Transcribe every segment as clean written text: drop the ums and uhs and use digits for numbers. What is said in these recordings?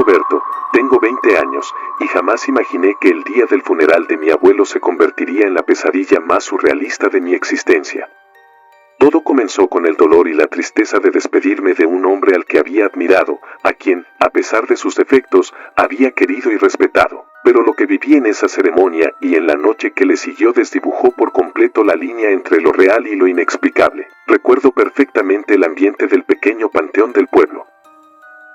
Roberto, tengo 20 años, y jamás imaginé que el día del funeral de mi abuelo se convertiría en la pesadilla más surrealista de mi existencia. Todo comenzó con el dolor y la tristeza de despedirme de un hombre al que había admirado, a quien, a pesar de sus defectos, había querido y respetado. Pero lo que viví en esa ceremonia y en la noche que le siguió desdibujó por completo la línea entre lo real y lo inexplicable. Recuerdo perfectamente el ambiente del pequeño panteón del pueblo.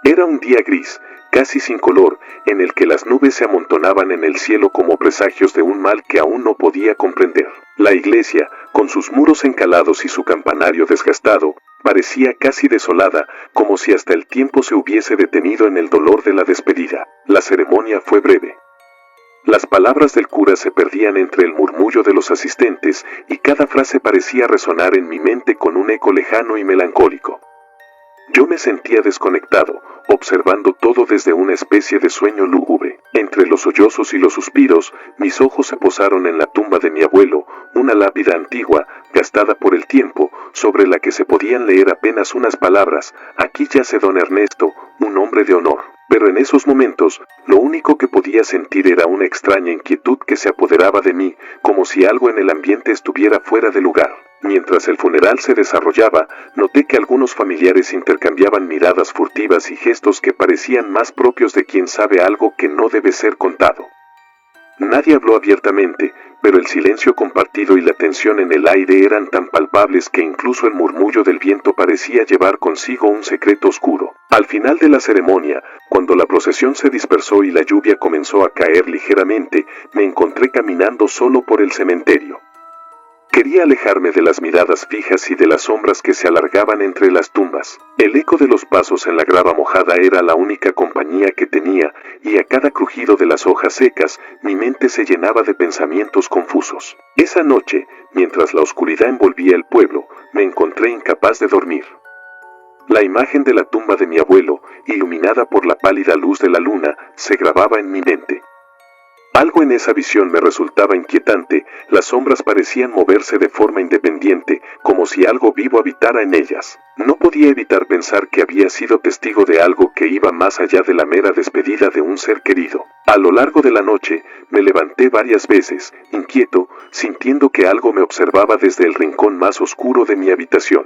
Era un día gris, casi sin color, en el que las nubes se amontonaban en el cielo como presagios de un mal que aún no podía comprender. La iglesia, con sus muros encalados y su campanario desgastado, parecía casi desolada, como si hasta el tiempo se hubiese detenido en el dolor de la despedida. La ceremonia fue breve. Las palabras del cura se perdían entre el murmullo de los asistentes, y cada frase parecía resonar en mi mente con un eco lejano y melancólico. Yo me sentía desconectado, observando todo desde una especie de sueño lúgubre. Entre los sollozos y los suspiros, mis ojos se posaron en la tumba de mi abuelo, una lápida antigua, gastada por el tiempo, sobre la que se podían leer apenas unas palabras: aquí yace don Ernesto, un hombre de honor. Pero en esos momentos, lo único que podía sentir era una extraña inquietud que se apoderaba de mí, como si algo en el ambiente estuviera fuera de lugar. Mientras el funeral se desarrollaba, noté que algunos familiares intercambiaban miradas furtivas y gestos que parecían más propios de quien sabe algo que no debe ser contado. Nadie habló abiertamente, pero el silencio compartido y la tensión en el aire eran tan palpables que incluso el murmullo del viento parecía llevar consigo un secreto oscuro. Al final de la ceremonia, cuando la procesión se dispersó y la lluvia comenzó a caer ligeramente, me encontré caminando solo por el cementerio. Quería alejarme de las miradas fijas y de las sombras que se alargaban entre las tumbas. El eco de los pasos en la grava mojada era la única compañía que tenía, y a cada crujido de las hojas secas, mi mente se llenaba de pensamientos confusos. Esa noche, mientras la oscuridad envolvía el pueblo, me encontré incapaz de dormir. La imagen de la tumba de mi abuelo, iluminada por la pálida luz de la luna, se grababa en mi mente. Algo en esa visión me resultaba inquietante, las sombras parecían moverse de forma independiente, como si algo vivo habitara en ellas. No podía evitar pensar que había sido testigo de algo que iba más allá de la mera despedida de un ser querido. A lo largo de la noche, me levanté varias veces, inquieto, sintiendo que algo me observaba desde el rincón más oscuro de mi habitación.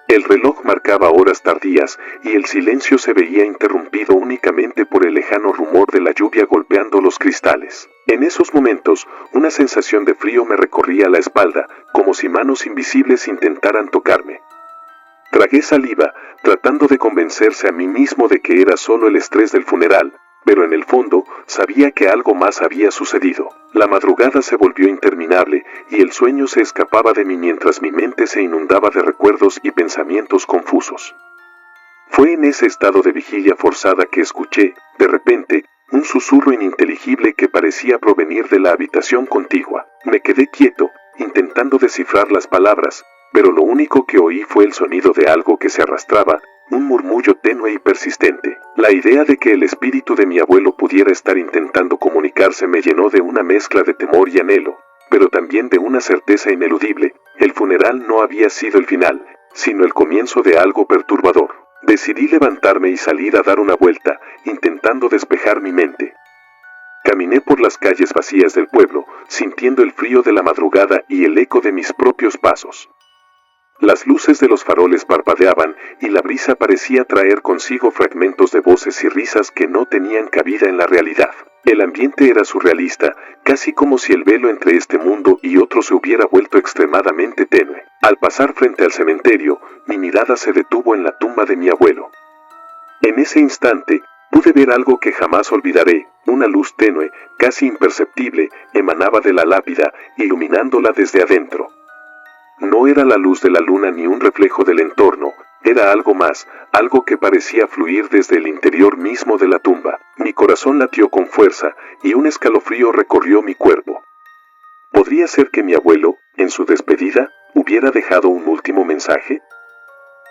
El reloj marcaba horas tardías, y el silencio se veía interrumpido únicamente por el lejano rumor de la lluvia golpeando los cristales. En esos momentos, una sensación de frío me recorría la espalda, como si manos invisibles intentaran tocarme. Tragué saliva, tratando de convencerse a mí mismo de que era solo el estrés del funeral, pero en el fondo sabía que algo más había sucedido. La madrugada se volvió interminable y el sueño se escapaba de mí mientras mi mente se inundaba de recuerdos y pensamientos confusos. Fue en ese estado de vigilia forzada que escuché, de repente, un susurro ininteligible que parecía provenir de la habitación contigua. Me quedé quieto, intentando descifrar las palabras, pero lo único que oí fue el sonido de algo que se arrastraba, un murmullo tenue y persistente. La idea de que el espíritu de mi abuelo pudiera estar intentando comunicarse me llenó de una mezcla de temor y anhelo, pero también de una certeza ineludible: el funeral no había sido el final, sino el comienzo de algo perturbador. Decidí levantarme y salir a dar una vuelta, intentando despejar mi mente. Caminé por las calles vacías del pueblo, sintiendo el frío de la madrugada y el eco de mis propios pasos. Las luces de los faroles parpadeaban y la brisa parecía traer consigo fragmentos de voces y risas que no tenían cabida en la realidad. El ambiente era surrealista, casi como si el velo entre este mundo y otro se hubiera vuelto extremadamente tenue. Al pasar frente al cementerio, mi mirada se detuvo en la tumba de mi abuelo. En ese instante, pude ver algo que jamás olvidaré: una luz tenue, casi imperceptible, emanaba de la lápida, iluminándola desde adentro. No era la luz de la luna ni un reflejo del entorno, era algo más, algo que parecía fluir desde el interior mismo de la tumba. Mi corazón latió con fuerza, y un escalofrío recorrió mi cuerpo. ¿Podría ser que mi abuelo, en su despedida, hubiera dejado un último mensaje?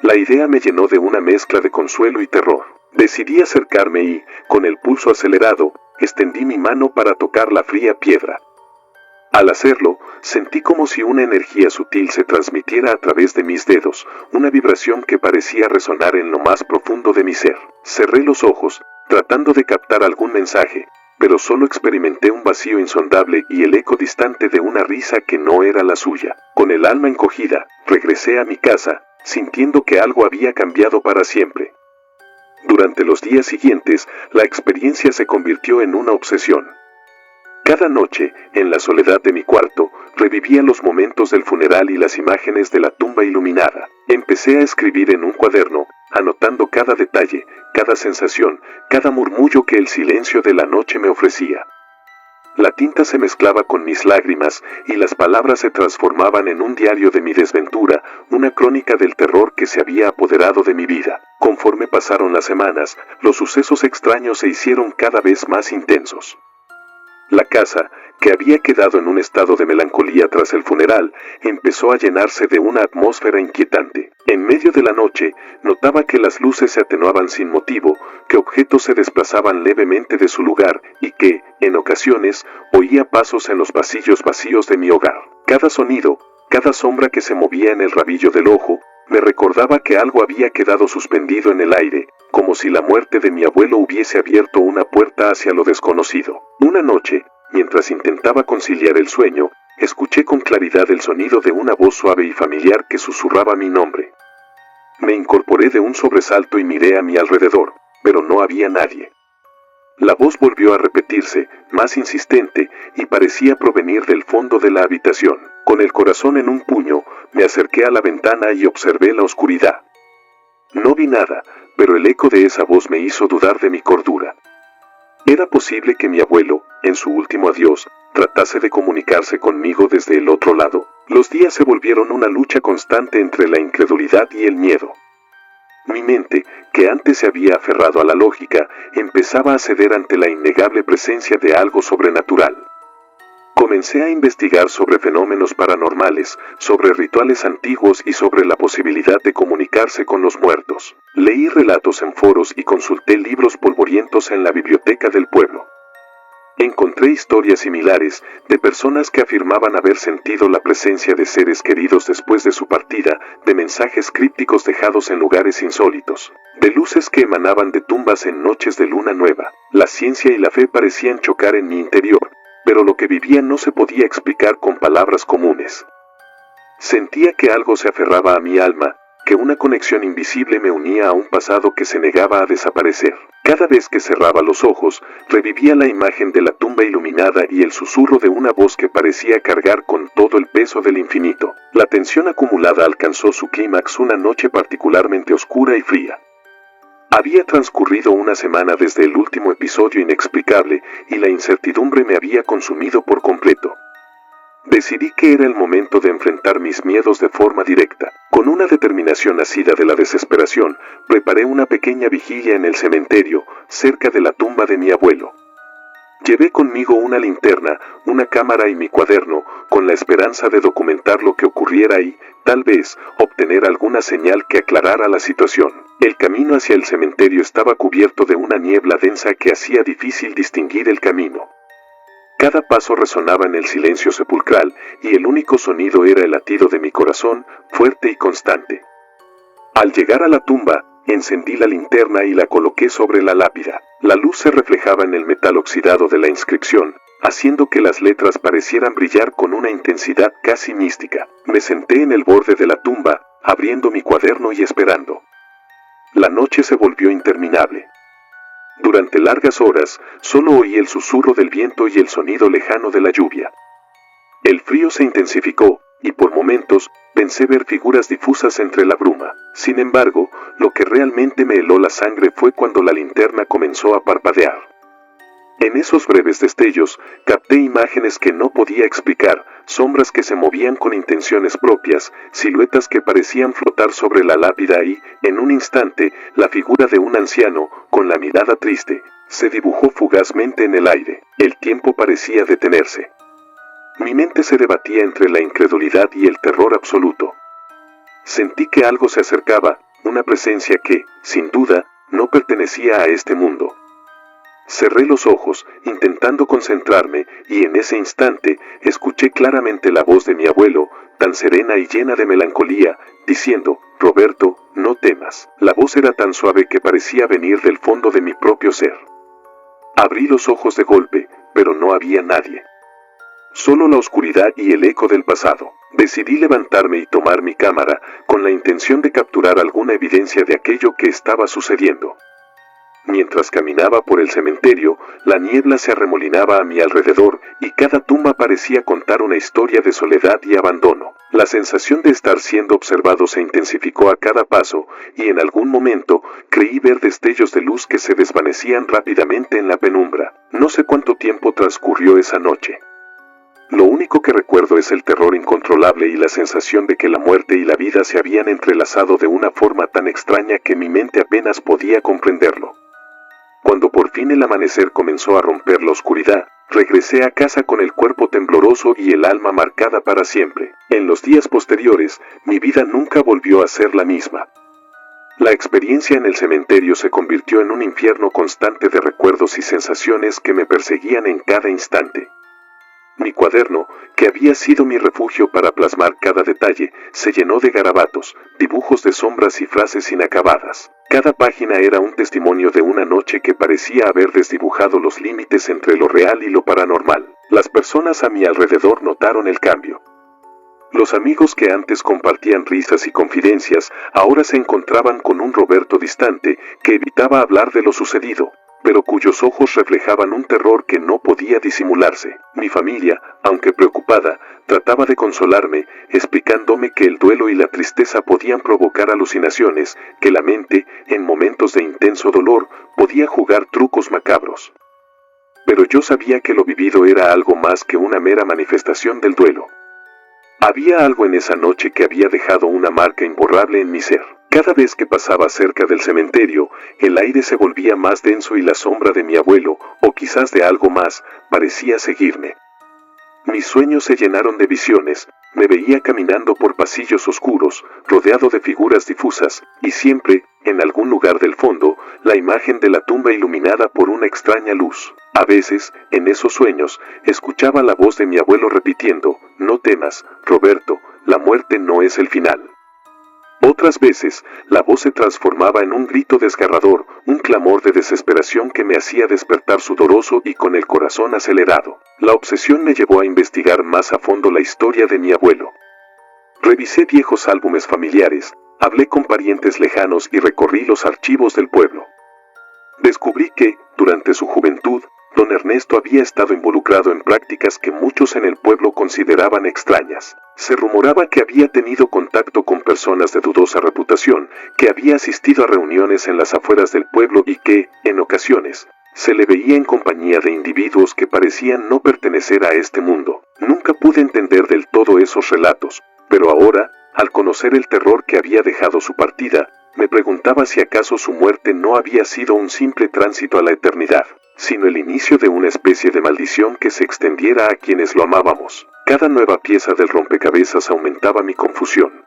La idea me llenó de una mezcla de consuelo y terror. Decidí acercarme y, con el pulso acelerado, extendí mi mano para tocar la fría piedra. Al hacerlo, sentí como si una energía sutil se transmitiera a través de mis dedos, una vibración que parecía resonar en lo más profundo de mi ser. Cerré los ojos, tratando de captar algún mensaje, pero solo experimenté un vacío insondable y el eco distante de una risa que no era la suya. Con el alma encogida, regresé a mi casa, sintiendo que algo había cambiado para siempre. Durante los días siguientes, la experiencia se convirtió en una obsesión. Cada noche, en la soledad de mi cuarto, revivía los momentos del funeral y las imágenes de la tumba iluminada. Empecé a escribir en un cuaderno, anotando cada detalle, cada sensación, cada murmullo que el silencio de la noche me ofrecía. La tinta se mezclaba con mis lágrimas y las palabras se transformaban en un diario de mi desventura, una crónica del terror que se había apoderado de mi vida. Conforme pasaron las semanas, los sucesos extraños se hicieron cada vez más intensos. La casa, que había quedado en un estado de melancolía tras el funeral, empezó a llenarse de una atmósfera inquietante. En medio de la noche, notaba que las luces se atenuaban sin motivo, que objetos se desplazaban levemente de su lugar y que, en ocasiones, oía pasos en los pasillos vacíos de mi hogar. Cada sonido, cada sombra que se movía en el rabillo del ojo, me recordaba que algo había quedado suspendido en el aire, como si la muerte de mi abuelo hubiese abierto una puerta hacia lo desconocido. Una noche, mientras intentaba conciliar el sueño, escuché con claridad el sonido de una voz suave y familiar que susurraba mi nombre. Me incorporé de un sobresalto y miré a mi alrededor, pero no había nadie. La voz volvió a repetirse, más insistente, y parecía provenir del fondo de la habitación. Con el corazón en un puño, me acerqué a la ventana y observé la oscuridad. No vi nada, pero el eco de esa voz me hizo dudar de mi cordura. ¿Era posible que mi abuelo, en su último adiós, tratase de comunicarse conmigo desde el otro lado? Los días se volvieron una lucha constante entre la incredulidad y el miedo. Mi mente, que antes se había aferrado a la lógica, empezaba a ceder ante la innegable presencia de algo sobrenatural. Comencé a investigar sobre fenómenos paranormales, sobre rituales antiguos y sobre la posibilidad de comunicarse con los muertos. Leí relatos en foros y consulté libros polvorientos en la biblioteca del pueblo. Encontré historias similares de personas que afirmaban haber sentido la presencia de seres queridos después de su partida, de mensajes crípticos dejados en lugares insólitos, de luces que emanaban de tumbas en noches de luna nueva. La ciencia y la fe parecían chocar en mi interior, pero lo que vivía no se podía explicar con palabras comunes. Sentía que algo se aferraba a mi alma, que una conexión invisible me unía a un pasado que se negaba a desaparecer. Cada vez que cerraba los ojos, revivía la imagen de la tumba iluminada y el susurro de una voz que parecía cargar con todo el peso del infinito. La tensión acumulada alcanzó su clímax una noche particularmente oscura y fría. Había transcurrido una semana desde el último episodio inexplicable y la incertidumbre me había consumido por completo. Decidí que era el momento de enfrentar mis miedos de forma directa. Con una determinación nacida de la desesperación, preparé una pequeña vigilia en el cementerio, cerca de la tumba de mi abuelo. Llevé conmigo una linterna, una cámara y mi cuaderno, con la esperanza de documentar lo que ocurriera y, tal vez, obtener alguna señal que aclarara la situación. El camino hacia el cementerio estaba cubierto de una niebla densa que hacía difícil distinguir el camino. Cada paso resonaba en el silencio sepulcral, y el único sonido era el latido de mi corazón, fuerte y constante. Al llegar a la tumba, encendí la linterna y la coloqué sobre la lápida. La luz se reflejaba en el metal oxidado de la inscripción, haciendo que las letras parecieran brillar con una intensidad casi mística. Me senté en el borde de la tumba, abriendo mi cuaderno y esperando. La noche se volvió interminable. Durante largas horas, solo oí el susurro del viento y el sonido lejano de la lluvia. El frío se intensificó, y por momentos, pensé ver figuras difusas entre la bruma. Sin embargo, lo que realmente me heló la sangre fue cuando la linterna comenzó a parpadear. En esos breves destellos, capté imágenes que no podía explicar, sombras que se movían con intenciones propias, siluetas que parecían flotar sobre la lápida y, en un instante, la figura de un anciano, con la mirada triste, se dibujó fugazmente en el aire. El tiempo parecía detenerse. Mi mente se debatía entre la incredulidad y el terror absoluto. Sentí que algo se acercaba, una presencia que, sin duda, no pertenecía a este mundo. Cerré los ojos, intentando concentrarme, y en ese instante, escuché claramente la voz de mi abuelo, tan serena y llena de melancolía, diciendo: «Roberto, no temas». La voz era tan suave que parecía venir del fondo de mi propio ser. Abrí los ojos de golpe, pero no había nadie. Solo la oscuridad y el eco del pasado. Decidí levantarme y tomar mi cámara, con la intención de capturar alguna evidencia de aquello que estaba sucediendo. Mientras caminaba por el cementerio, la niebla se arremolinaba a mi alrededor y cada tumba parecía contar una historia de soledad y abandono. La sensación de estar siendo observado se intensificó a cada paso y en algún momento creí ver destellos de luz que se desvanecían rápidamente en la penumbra. No sé cuánto tiempo transcurrió esa noche. Lo único que recuerdo es el terror incontrolable y la sensación de que la muerte y la vida se habían entrelazado de una forma tan extraña que mi mente apenas podía comprenderlo. Cuando por fin el amanecer comenzó a romper la oscuridad, regresé a casa con el cuerpo tembloroso y el alma marcada para siempre. En los días posteriores, mi vida nunca volvió a ser la misma. La experiencia en el cementerio se convirtió en un infierno constante de recuerdos y sensaciones que me perseguían en cada instante. Mi cuaderno, que había sido mi refugio para plasmar cada detalle, se llenó de garabatos, dibujos de sombras y frases inacabadas. Cada página era un testimonio de una noche que parecía haber desdibujado los límites entre lo real y lo paranormal. Las personas a mi alrededor notaron el cambio. Los amigos que antes compartían risas y confidencias, ahora se encontraban con un Roberto distante, que evitaba hablar de lo sucedido, pero cuyos ojos reflejaban un terror que no podía disimularse. Mi familia, aunque preocupada, trataba de consolarme, explicándome que el duelo y la tristeza podían provocar alucinaciones, que la mente, en momentos de intenso dolor, podía jugar trucos macabros. Pero yo sabía que lo vivido era algo más que una mera manifestación del duelo. Había algo en esa noche que había dejado una marca imborrable en mi ser. Cada vez que pasaba cerca del cementerio, el aire se volvía más denso y la sombra de mi abuelo, o quizás de algo más, parecía seguirme. Mis sueños se llenaron de visiones, me veía caminando por pasillos oscuros, rodeado de figuras difusas, y siempre, en algún lugar del fondo, la imagen de la tumba iluminada por una extraña luz. A veces, en esos sueños, escuchaba la voz de mi abuelo repitiendo: «No temas, Roberto, la muerte no es el final». Otras veces, la voz se transformaba en un grito desgarrador, un clamor de desesperación que me hacía despertar sudoroso y con el corazón acelerado. La obsesión me llevó a investigar más a fondo la historia de mi abuelo. Revisé viejos álbumes familiares, hablé con parientes lejanos y recorrí los archivos del pueblo. Descubrí que, durante su juventud, don Ernesto había estado involucrado en prácticas que muchos en el pueblo consideraban extrañas. Se rumoraba que había tenido contacto con personas de dudosa reputación, que había asistido a reuniones en las afueras del pueblo y que, en ocasiones, se le veía en compañía de individuos que parecían no pertenecer a este mundo. Nunca pude entender del todo esos relatos, pero ahora, al conocer el terror que había dejado su partida, me preguntaba si acaso su muerte no había sido un simple tránsito a la eternidad, sino el inicio de una especie de maldición que se extendiera a quienes lo amábamos. Cada nueva pieza del rompecabezas aumentaba mi confusión.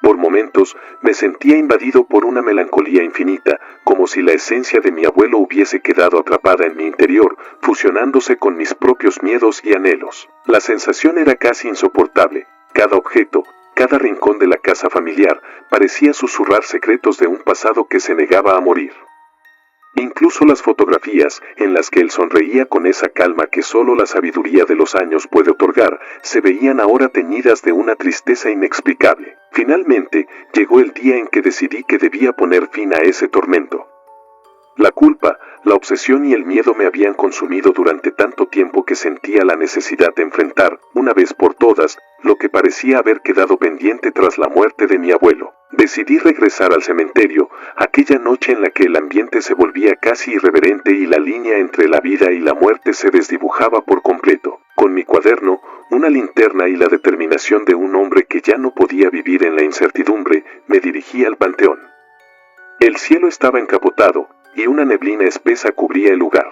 Por momentos, me sentía invadido por una melancolía infinita, como si la esencia de mi abuelo hubiese quedado atrapada en mi interior, fusionándose con mis propios miedos y anhelos. La sensación era casi insoportable. Cada objeto, cada rincón de la casa familiar, parecía susurrar secretos de un pasado que se negaba a morir. Incluso las fotografías, en las que él sonreía con esa calma que solo la sabiduría de los años puede otorgar, se veían ahora teñidas de una tristeza inexplicable. Finalmente, llegó el día en que decidí que debía poner fin a ese tormento. La culpa, la obsesión y el miedo me habían consumido durante tanto tiempo que sentía la necesidad de enfrentar, una vez por todas, lo que parecía haber quedado pendiente tras la muerte de mi abuelo. Decidí regresar al cementerio, aquella noche en la que el ambiente se volvía casi irreverente y la línea entre la vida y la muerte se desdibujaba por completo. Con mi cuaderno, una linterna y la determinación de un hombre que ya no podía vivir en la incertidumbre, me dirigí al panteón. El cielo estaba encapotado, y una neblina espesa cubría el lugar.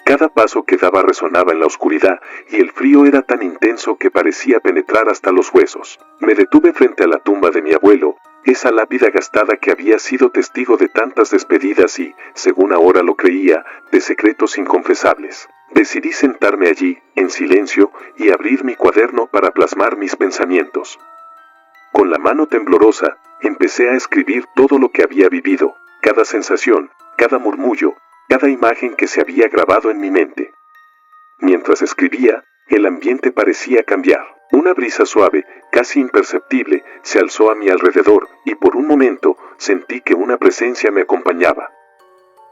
Cada paso que daba resonaba en la oscuridad, y el frío era tan intenso que parecía penetrar hasta los huesos. Me detuve frente a la tumba de mi abuelo, Esa lápida gastada que había sido testigo de tantas despedidas y, según ahora lo creía, de secretos inconfesables. Decidí sentarme allí, en silencio, y abrir mi cuaderno para plasmar mis pensamientos. Con la mano temblorosa, empecé a escribir todo lo que había vivido, cada sensación, cada murmullo, cada imagen que se había grabado en mi mente. Mientras escribía, el ambiente parecía cambiar. Una brisa suave, casi imperceptible, se alzó a mi alrededor, y por un momento sentí que una presencia me acompañaba.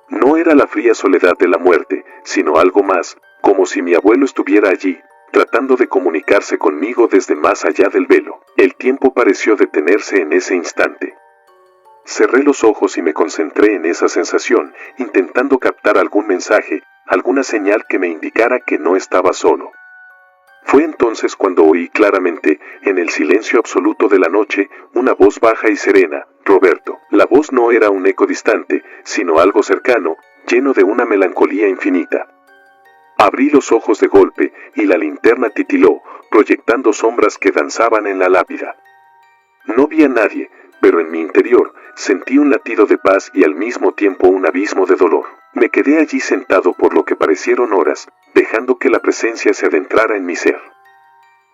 No era la fría soledad de la muerte, sino algo más, como si mi abuelo estuviera allí, tratando de comunicarse conmigo desde más allá del velo. El tiempo pareció detenerse en ese instante. Cerré los ojos y me concentré en esa sensación, intentando captar algún mensaje, alguna señal que me indicara que no estaba solo. Fue entonces cuando oí claramente, en el silencio absoluto de la noche, una voz baja y serena: Roberto. La voz no era un eco distante, sino algo cercano, lleno de una melancolía infinita. Abrí los ojos de golpe, y la linterna titiló, proyectando sombras que danzaban en la lápida. No vi a nadie, pero en mi interior, sentí un latido de paz y al mismo tiempo un abismo de dolor. Me quedé allí sentado por lo que parecieron horas, dejando que la presencia se adentrara en mi ser.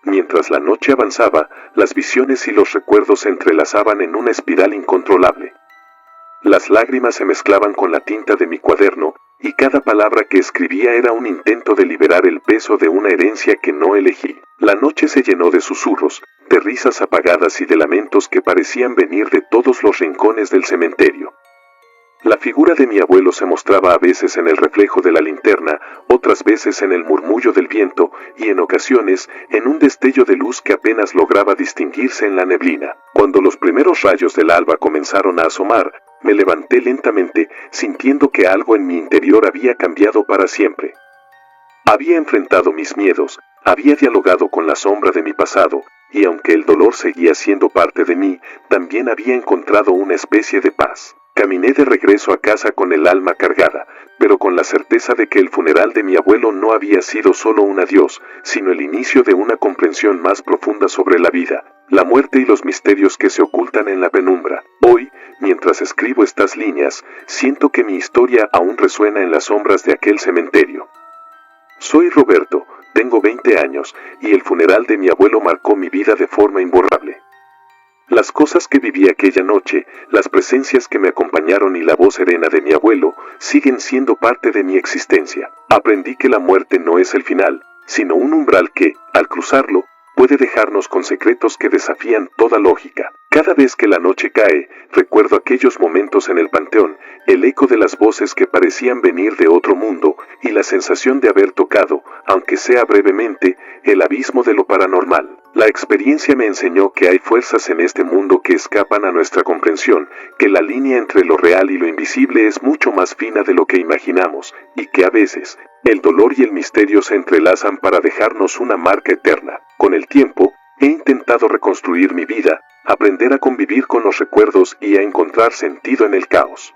Mientras la noche avanzaba, las visiones y los recuerdos se entrelazaban en una espiral incontrolable. Las lágrimas se mezclaban con la tinta de mi cuaderno, y cada palabra que escribía era un intento de liberar el peso de una herencia que no elegí. La noche se llenó de susurros, de risas apagadas y de lamentos que parecían venir de todos los rincones del cementerio. La figura de mi abuelo se mostraba a veces en el reflejo de la linterna, otras veces en el murmullo del viento y en ocasiones en un destello de luz que apenas lograba distinguirse en la neblina. Cuando los primeros rayos del alba comenzaron a asomar, me levanté lentamente, sintiendo que algo en mi interior había cambiado para siempre. Había enfrentado mis miedos, había dialogado con la sombra de mi pasado, y aunque el dolor seguía siendo parte de mí, también había encontrado una especie de paz. Caminé de regreso a casa con el alma cargada, pero con la certeza de que el funeral de mi abuelo no había sido solo un adiós, sino el inicio de una comprensión más profunda sobre la vida, la muerte y los misterios que se ocultan en la penumbra. Hoy, mientras escribo estas líneas, siento que mi historia aún resuena en las sombras de aquel cementerio. Soy Roberto, tengo 20 años, y el funeral de mi abuelo marcó mi vida de forma imborrable. Las cosas que viví aquella noche, las presencias que me acompañaron y la voz serena de mi abuelo, siguen siendo parte de mi existencia. Aprendí que la muerte no es el final, sino un umbral que, al cruzarlo, puede dejarnos con secretos que desafían toda lógica. Cada vez que la noche cae, recuerdo aquellos momentos en el panteón, el eco de las voces que parecían venir de otro mundo, y la sensación de haber tocado, aunque sea brevemente, el abismo de lo paranormal. La experiencia me enseñó que hay fuerzas en este mundo que escapan a nuestra comprensión, que la línea entre lo real y lo invisible es mucho más fina de lo que imaginamos, y que a veces, el dolor y el misterio se entrelazan para dejarnos una marca eterna. Con el tiempo, he intentado reconstruir mi vida, aprender a convivir con los recuerdos y a encontrar sentido en el caos.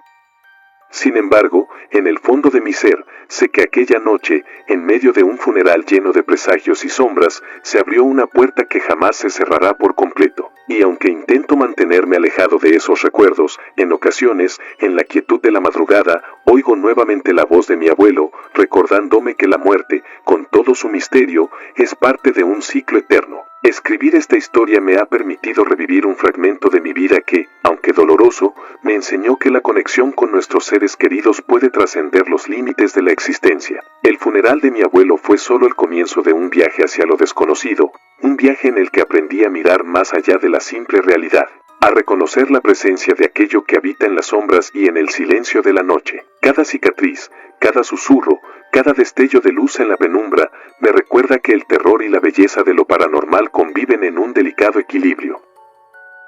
Sin embargo, en el fondo de mi ser, sé que aquella noche, en medio de un funeral lleno de presagios y sombras, se abrió una puerta que jamás se cerrará por completo. Y aunque intento mantenerme alejado de esos recuerdos, en ocasiones, en la quietud de la madrugada, oigo nuevamente la voz de mi abuelo, recordándome que la muerte, con todo su misterio, es parte de un ciclo eterno. Escribir esta historia me ha permitido revivir un fragmento de mi vida que, aunque doloroso, me enseñó que la conexión con nuestros seres queridos puede trascender los límites de la existencia. El funeral de mi abuelo fue solo el comienzo de un viaje hacia lo desconocido, un viaje en el que aprendí a mirar más allá de la simple realidad, a reconocer la presencia de aquello que habita en las sombras y en el silencio de la noche. Cada cicatriz, cada susurro, cada destello de luz en la penumbra, me recuerda que el terror y la belleza de lo paranormal conviven en un delicado equilibrio.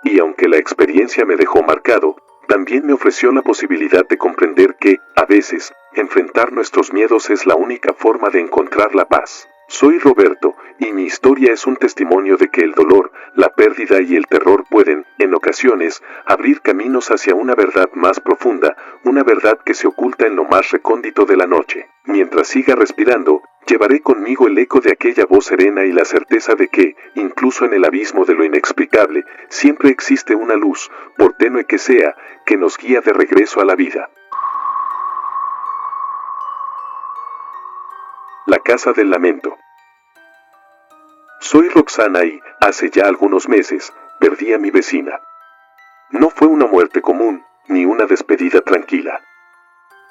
Y aunque la experiencia me dejó marcado, también me ofreció la posibilidad de comprender que, a veces, enfrentar nuestros miedos es la única forma de encontrar la paz. Soy Roberto, y mi historia es un testimonio de que el dolor, la pérdida y el terror pueden, en ocasiones, abrir caminos hacia una verdad más profunda, una verdad que se oculta en lo más recóndito de la noche. Mientras siga respirando, llevaré conmigo el eco de aquella voz serena y la certeza de que, incluso en el abismo de lo inexplicable, siempre existe una luz, por tenue que sea, que nos guía de regreso a la vida. La casa del lamento. Soy Roxana y, hace ya algunos meses, perdí a mi vecina. No fue una muerte común, ni una despedida tranquila.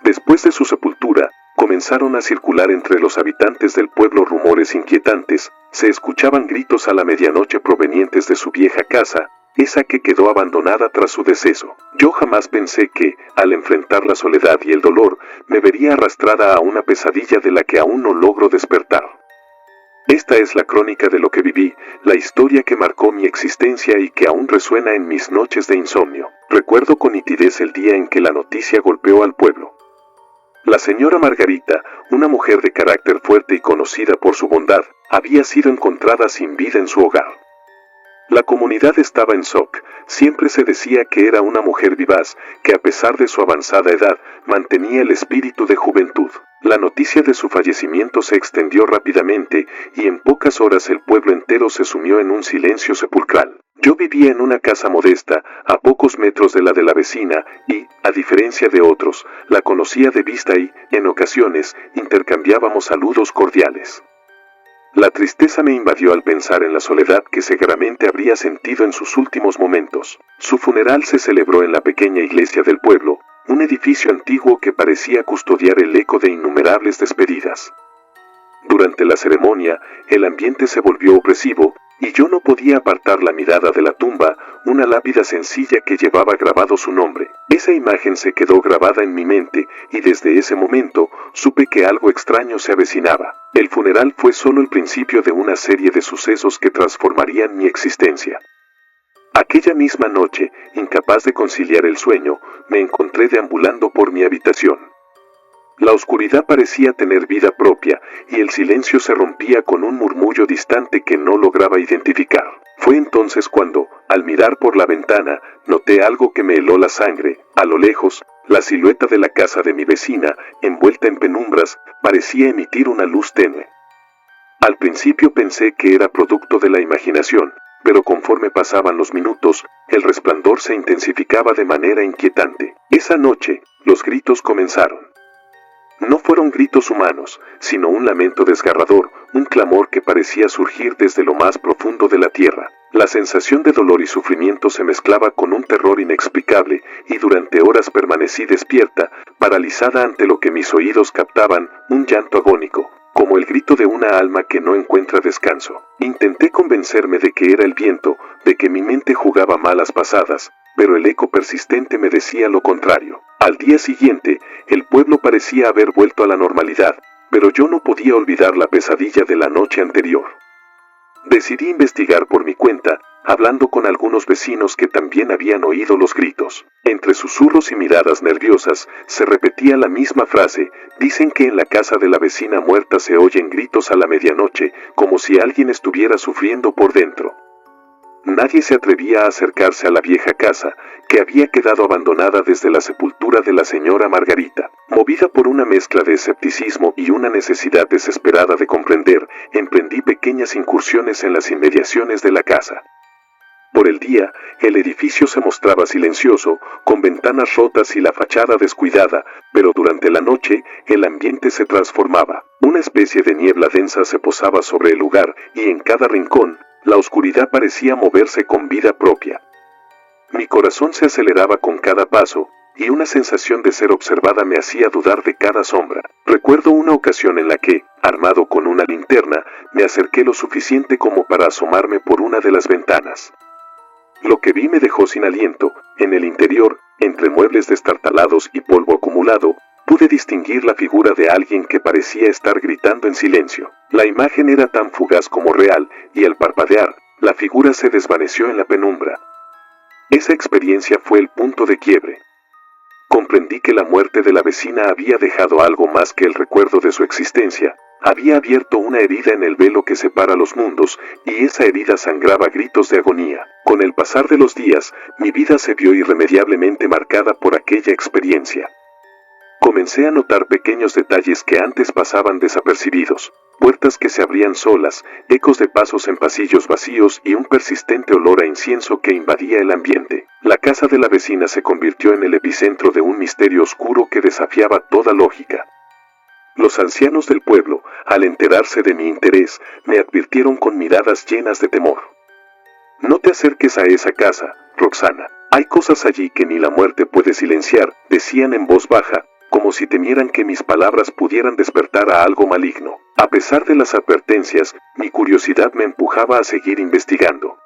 Después de su sepultura, comenzaron a circular entre los habitantes del pueblo rumores inquietantes, se escuchaban gritos a la medianoche provenientes de su vieja casa, esa que quedó abandonada tras su deceso. Yo jamás pensé que, al enfrentar la soledad y el dolor, me vería arrastrada a una pesadilla de la que aún no logro despertar. Esta es la crónica de lo que viví, la historia que marcó mi existencia y que aún resuena en mis noches de insomnio. Recuerdo con nitidez el día en que la noticia golpeó al pueblo. La señora Margarita, una mujer de carácter fuerte y conocida por su bondad, había sido encontrada sin vida en su hogar. La comunidad estaba en shock, siempre se decía que era una mujer vivaz, que a pesar de su avanzada edad, mantenía el espíritu de juventud. La noticia de su fallecimiento se extendió rápidamente, y en pocas horas el pueblo entero se sumió en un silencio sepulcral. Yo vivía en una casa modesta, a pocos metros de la vecina, y, a diferencia de otros, la conocía de vista y, en ocasiones, intercambiábamos saludos cordiales. La tristeza me invadió al pensar en la soledad que seguramente habría sentido en sus últimos momentos. Su funeral se celebró en la pequeña iglesia del pueblo, un edificio antiguo que parecía custodiar el eco de innumerables despedidas. Durante la ceremonia, el ambiente se volvió opresivo, y yo no podía apartar la mirada de la tumba, una lápida sencilla que llevaba grabado su nombre. Esa imagen se quedó grabada en mi mente, y desde ese momento, supe que algo extraño se avecinaba. El funeral fue solo el principio de una serie de sucesos que transformarían mi existencia. Aquella misma noche, incapaz de conciliar el sueño, me encontré deambulando por mi habitación. La oscuridad parecía tener vida propia, y el silencio se rompía con un murmullo distante que no lograba identificar. Fue entonces cuando, al mirar por la ventana, noté algo que me heló la sangre. A lo lejos, la silueta de la casa de mi vecina, envuelta en penumbras, parecía emitir una luz tenue. Al principio pensé que era producto de la imaginación, pero conforme pasaban los minutos, el resplandor se intensificaba de manera inquietante. Esa noche, los gritos comenzaron. No fueron gritos humanos, sino un lamento desgarrador, un clamor que parecía surgir desde lo más profundo de la tierra. La sensación de dolor y sufrimiento se mezclaba con un terror inexplicable, y durante horas permanecí despierta, paralizada ante lo que mis oídos captaban, un llanto agónico, como el grito de una alma que no encuentra descanso. Intenté convencerme de que era el viento, de que mi mente jugaba malas pasadas, pero el eco persistente me decía lo contrario. Al día siguiente, el pueblo parecía haber vuelto a la normalidad, pero yo no podía olvidar la pesadilla de la noche anterior. Decidí investigar por mi cuenta, hablando con algunos vecinos que también habían oído los gritos. Entre susurros y miradas nerviosas, se repetía la misma frase: dicen que en la casa de la vecina muerta se oyen gritos a la medianoche, como si alguien estuviera sufriendo por dentro. Nadie se atrevía a acercarse a la vieja casa, que había quedado abandonada desde la sepultura de la señora Margarita. Movida por una mezcla de escepticismo y una necesidad desesperada de comprender, emprendí pequeñas incursiones en las inmediaciones de la casa. Por el día, el edificio se mostraba silencioso, con ventanas rotas y la fachada descuidada, pero durante la noche, el ambiente se transformaba. Una especie de niebla densa se posaba sobre el lugar, y en cada rincón, la oscuridad parecía moverse con vida propia. Mi corazón se aceleraba con cada paso, y una sensación de ser observada me hacía dudar de cada sombra. Recuerdo una ocasión en la que, armado con una linterna, me acerqué lo suficiente como para asomarme por una de las ventanas. Lo que vi me dejó sin aliento. En el interior, entre muebles destartalados y polvo acumulado, pude distinguir la figura de alguien que parecía estar gritando en silencio. La imagen era tan fugaz como real, y al parpadear, la figura se desvaneció en la penumbra. Esa experiencia fue el punto de quiebre. Comprendí que la muerte de la vecina había dejado algo más que el recuerdo de su existencia, Había abierto una herida en el velo que separa los mundos, y esa herida sangraba a gritos de agonía. Con el pasar de los días, mi vida se vio irremediablemente marcada por aquella experiencia. Comencé a notar pequeños detalles que antes pasaban desapercibidos. Puertas que se abrían solas, ecos de pasos en pasillos vacíos y un persistente olor a incienso que invadía el ambiente. La casa de la vecina se convirtió en el epicentro de un misterio oscuro que desafiaba toda lógica. Los ancianos del pueblo, al enterarse de mi interés, me advirtieron con miradas llenas de temor. «No te acerques a esa casa, Roxana. Hay cosas allí que ni la muerte puede silenciar», decían en voz baja, como si temieran que mis palabras pudieran despertar a algo maligno. A pesar de las advertencias, mi curiosidad me empujaba a seguir investigando.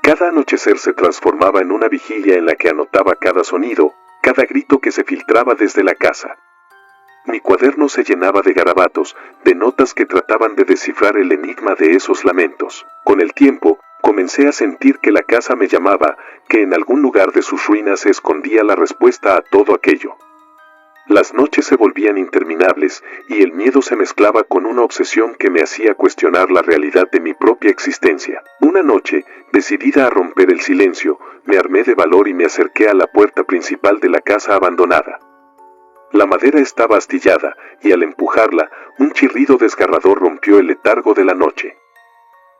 Cada anochecer se transformaba en una vigilia en la que anotaba cada sonido, cada grito que se filtraba desde la casa. Mi cuaderno se llenaba de garabatos, de notas que trataban de descifrar el enigma de esos lamentos. Con el tiempo, comencé a sentir que la casa me llamaba, que en algún lugar de sus ruinas se escondía la respuesta a todo aquello. Las noches se volvían interminables, y el miedo se mezclaba con una obsesión que me hacía cuestionar la realidad de mi propia existencia. Una noche, decidida a romper el silencio, me armé de valor y me acerqué a la puerta principal de la casa abandonada. La madera estaba astillada, y al empujarla, un chirrido desgarrador rompió el letargo de la noche.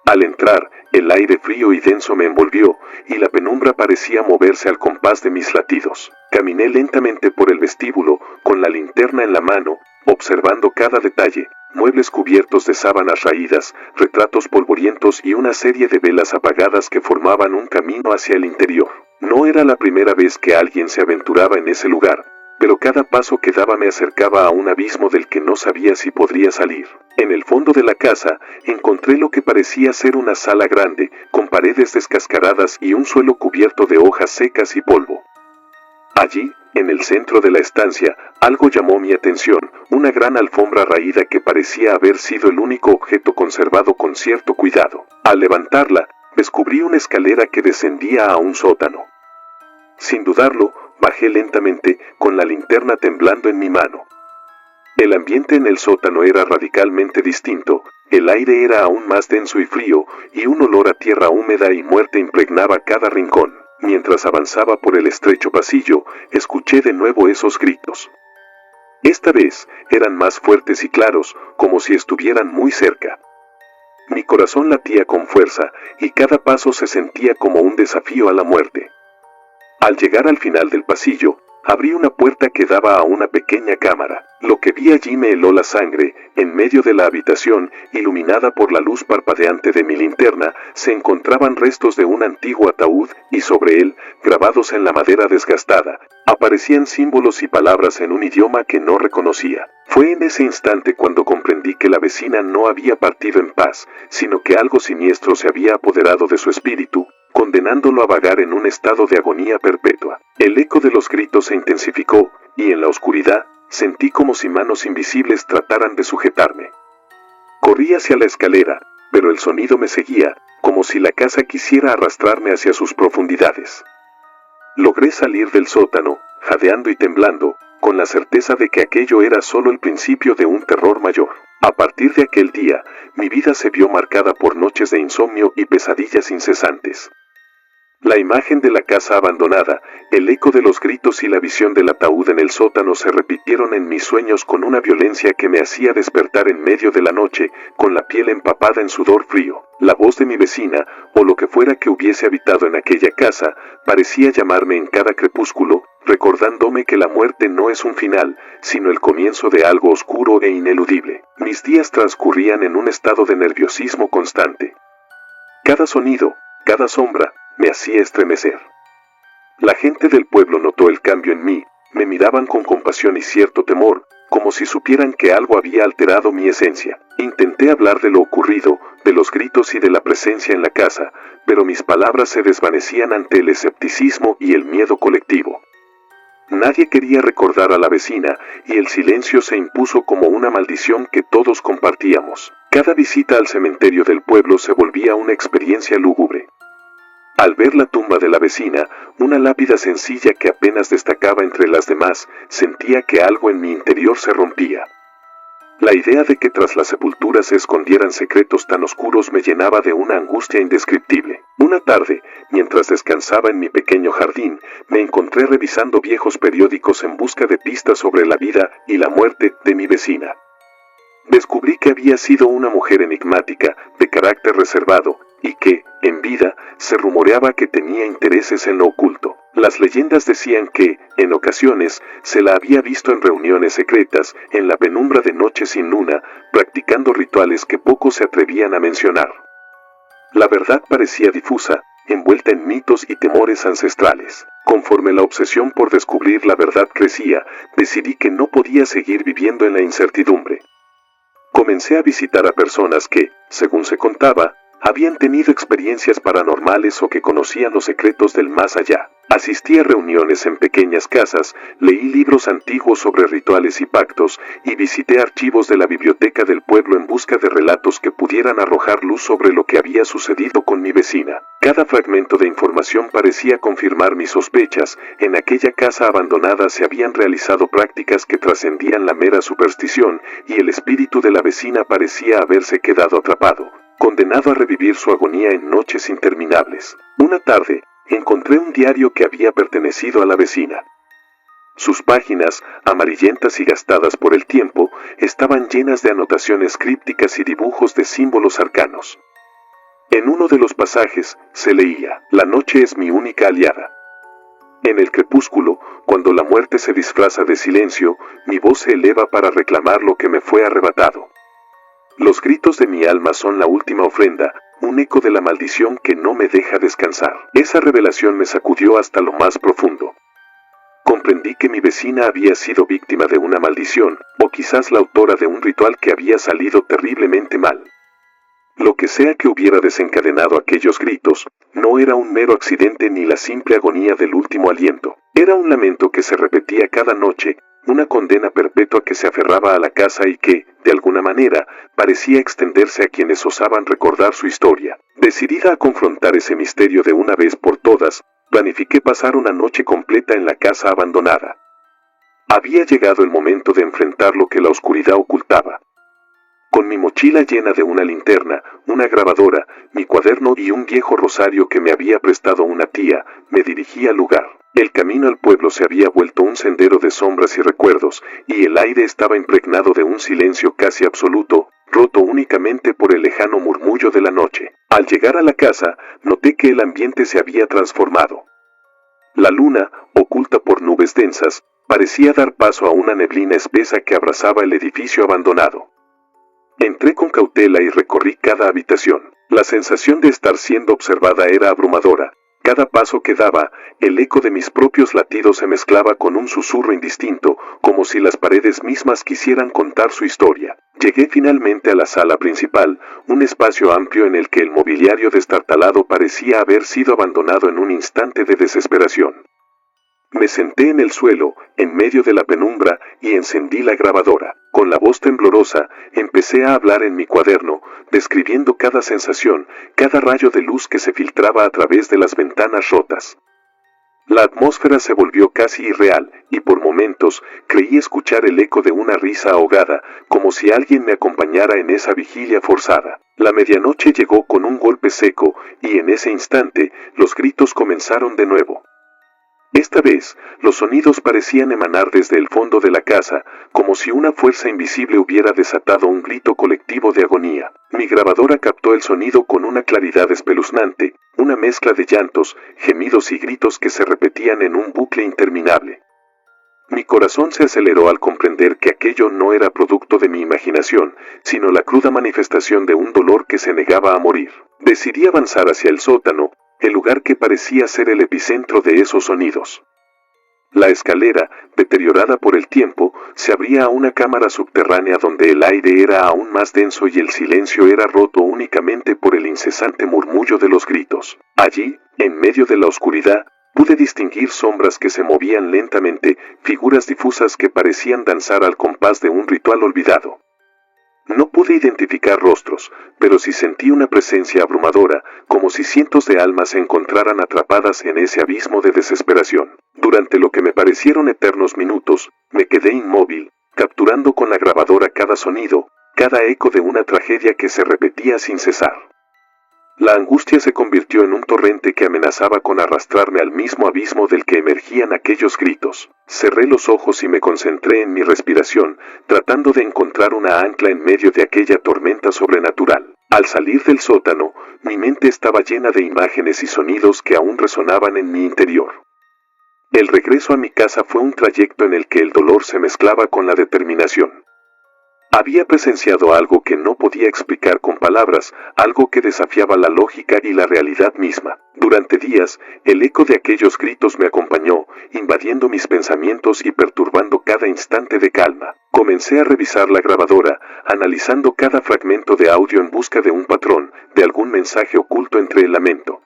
Al entrar, el aire frío y denso me envolvió, y la penumbra parecía moverse al compás de mis latidos. Caminé lentamente por el vestíbulo, con la linterna en la mano, observando cada detalle, muebles cubiertos de sábanas raídas, retratos polvorientos y una serie de velas apagadas que formaban un camino hacia el interior. No era la primera vez que alguien se aventuraba en ese lugar, pero cada paso que daba me acercaba a un abismo del que no sabía si podría salir. En el fondo de la casa, encontré lo que parecía ser una sala grande, con paredes descascaradas y un suelo cubierto de hojas secas y polvo. Allí, en el centro de la estancia, algo llamó mi atención, una gran alfombra raída que parecía haber sido el único objeto conservado con cierto cuidado. Al levantarla, descubrí una escalera que descendía a un sótano. Sin dudarlo, bajé lentamente, con la linterna temblando en mi mano. El ambiente en el sótano era radicalmente distinto, el aire era aún más denso y frío, y un olor a tierra húmeda y muerte impregnaba cada rincón. Mientras avanzaba por el estrecho pasillo, escuché de nuevo esos gritos. Esta vez, eran más fuertes y claros, como si estuvieran muy cerca. Mi corazón latía con fuerza, y cada paso se sentía como un desafío a la muerte. Al llegar al final del pasillo, abrí una puerta que daba a una pequeña cámara. Lo que vi allí me heló la sangre. En medio de la habitación, iluminada por la luz parpadeante de mi linterna, se encontraban restos de un antiguo ataúd, y sobre él, grabados en la madera desgastada, aparecían símbolos y palabras en un idioma que no reconocía. Fue en ese instante cuando comprendí que la vecina no había partido en paz, sino que algo siniestro se había apoderado de su espíritu, condenándolo a vagar en un estado de agonía perpetua. El eco de los gritos se intensificó, y en la oscuridad, sentí como si manos invisibles trataran de sujetarme. Corrí hacia la escalera, pero el sonido me seguía, como si la casa quisiera arrastrarme hacia sus profundidades. Logré salir del sótano, jadeando y temblando, con la certeza de que aquello era solo el principio de un terror mayor. A partir de aquel día, mi vida se vio marcada por noches de insomnio y pesadillas incesantes. La imagen de la casa abandonada, el eco de los gritos y la visión del ataúd en el sótano se repitieron en mis sueños con una violencia que me hacía despertar en medio de la noche, con la piel empapada en sudor frío. La voz de mi vecina, o lo que fuera que hubiese habitado en aquella casa, parecía llamarme en cada crepúsculo, recordándome que la muerte no es un final, sino el comienzo de algo oscuro e ineludible. Mis días transcurrían en un estado de nerviosismo constante. Cada sonido, cada sombra, me hacía estremecer. La gente del pueblo notó el cambio en mí, me miraban con compasión y cierto temor, como si supieran que algo había alterado mi esencia. Intenté hablar de lo ocurrido, de los gritos y de la presencia en la casa, pero mis palabras se desvanecían ante el escepticismo y el miedo colectivo. Nadie quería recordar a la vecina, y el silencio se impuso como una maldición que todos compartíamos. Cada visita al cementerio del pueblo se volvía una experiencia lúgubre. Al ver la tumba de la vecina, una lápida sencilla que apenas destacaba entre las demás, sentía que algo en mi interior se rompía. La idea de que tras la sepultura se escondieran secretos tan oscuros me llenaba de una angustia indescriptible. Una tarde, mientras descansaba en mi pequeño jardín, me encontré revisando viejos periódicos en busca de pistas sobre la vida y la muerte de mi vecina. Descubrí que había sido una mujer enigmática, de carácter reservado, y que, en vida, se rumoreaba que tenía intereses en lo oculto. Las leyendas decían que, en ocasiones, se la había visto en reuniones secretas, en la penumbra de noches sin luna, practicando rituales que pocos se atrevían a mencionar. La verdad parecía difusa, envuelta en mitos y temores ancestrales. Conforme la obsesión por descubrir la verdad crecía, decidí que no podía seguir viviendo en la incertidumbre. Comencé a visitar a personas que, según se contaba, habían tenido experiencias paranormales o que conocían los secretos del más allá. Asistí a reuniones en pequeñas casas, leí libros antiguos sobre rituales y pactos, y visité archivos de la biblioteca del pueblo en busca de relatos que pudieran arrojar luz sobre lo que había sucedido con mi vecina. Cada fragmento de información parecía confirmar mis sospechas. En aquella casa abandonada se habían realizado prácticas que trascendían la mera superstición, y el espíritu de la vecina parecía haberse quedado atrapado, condenado a revivir su agonía en noches interminables. Una tarde, encontré un diario que había pertenecido a la vecina. Sus páginas, amarillentas y gastadas por el tiempo, estaban llenas de anotaciones crípticas y dibujos de símbolos arcanos. En uno de los pasajes, se leía: «La noche es mi única aliada. En el crepúsculo, cuando la muerte se disfraza de silencio, mi voz se eleva para reclamar lo que me fue arrebatado. Los gritos de mi alma son la última ofrenda, un eco de la maldición que no me deja descansar». Esa revelación me sacudió hasta lo más profundo. Comprendí que mi vecina había sido víctima de una maldición, o quizás la autora de un ritual que había salido terriblemente mal. Lo que sea que hubiera desencadenado aquellos gritos, no era un mero accidente ni la simple agonía del último aliento. Era un lamento que se repetía cada noche, una condena perpetua que se aferraba a la casa y que, de alguna manera, parecía extenderse a quienes osaban recordar su historia. Decidida a confrontar ese misterio de una vez por todas, planifiqué pasar una noche completa en la casa abandonada. Había llegado el momento de enfrentar lo que la oscuridad ocultaba. Con mi mochila llena de una linterna, una grabadora, mi cuaderno y un viejo rosario que me había prestado una tía, me dirigí al lugar. El camino al pueblo se había vuelto un sendero de sombras y recuerdos, y el aire estaba impregnado de un silencio casi absoluto, roto únicamente por el lejano murmullo de la noche. Al llegar a la casa, noté que el ambiente se había transformado. La luna, oculta por nubes densas, parecía dar paso a una neblina espesa que abrazaba el edificio abandonado. Entré con cautela y recorrí cada habitación. La sensación de estar siendo observada era abrumadora. Cada paso que daba, el eco de mis propios latidos se mezclaba con un susurro indistinto, como si las paredes mismas quisieran contar su historia. Llegué finalmente a la sala principal, un espacio amplio en el que el mobiliario destartalado parecía haber sido abandonado en un instante de desesperación. Me senté en el suelo, en medio de la penumbra, y encendí la grabadora. Con la voz temblorosa, empecé a hablar en mi cuaderno, describiendo cada sensación, cada rayo de luz que se filtraba a través de las ventanas rotas. La atmósfera se volvió casi irreal, y por momentos creí escuchar el eco de una risa ahogada, como si alguien me acompañara en esa vigilia forzada. La medianoche llegó con un golpe seco, y en ese instante, los gritos comenzaron de nuevo. Esta vez, los sonidos parecían emanar desde el fondo de la casa, como si una fuerza invisible hubiera desatado un grito colectivo de agonía. Mi grabadora captó el sonido con una claridad espeluznante, una mezcla de llantos, gemidos y gritos que se repetían en un bucle interminable. Mi corazón se aceleró al comprender que aquello no era producto de mi imaginación, sino la cruda manifestación de un dolor que se negaba a morir. Decidí avanzar hacia el sótano, el lugar que parecía ser el epicentro de esos sonidos. La escalera, deteriorada por el tiempo, se abría a una cámara subterránea donde el aire era aún más denso y el silencio era roto únicamente por el incesante murmullo de los gritos. Allí, en medio de la oscuridad, pude distinguir sombras que se movían lentamente, figuras difusas que parecían danzar al compás de un ritual olvidado. No pude identificar rostros, pero sí sentí una presencia abrumadora, como si cientos de almas se encontraran atrapadas en ese abismo de desesperación. Durante lo que me parecieron eternos minutos, me quedé inmóvil, capturando con la grabadora cada sonido, cada eco de una tragedia que se repetía sin cesar. La angustia se convirtió en un torrente que amenazaba con arrastrarme al mismo abismo del que emergían aquellos gritos. Cerré los ojos y me concentré en mi respiración, tratando de encontrar una ancla en medio de aquella tormenta sobrenatural. Al salir del sótano, mi mente estaba llena de imágenes y sonidos que aún resonaban en mi interior. El regreso a mi casa fue un trayecto en el que el dolor se mezclaba con la determinación. Había presenciado algo que no podía explicar con palabras, algo que desafiaba la lógica y la realidad misma. Durante días, el eco de aquellos gritos me acompañó, invadiendo mis pensamientos y perturbando cada instante de calma. Comencé a revisar la grabadora, analizando cada fragmento de audio en busca de un patrón, de algún mensaje oculto entre el lamento.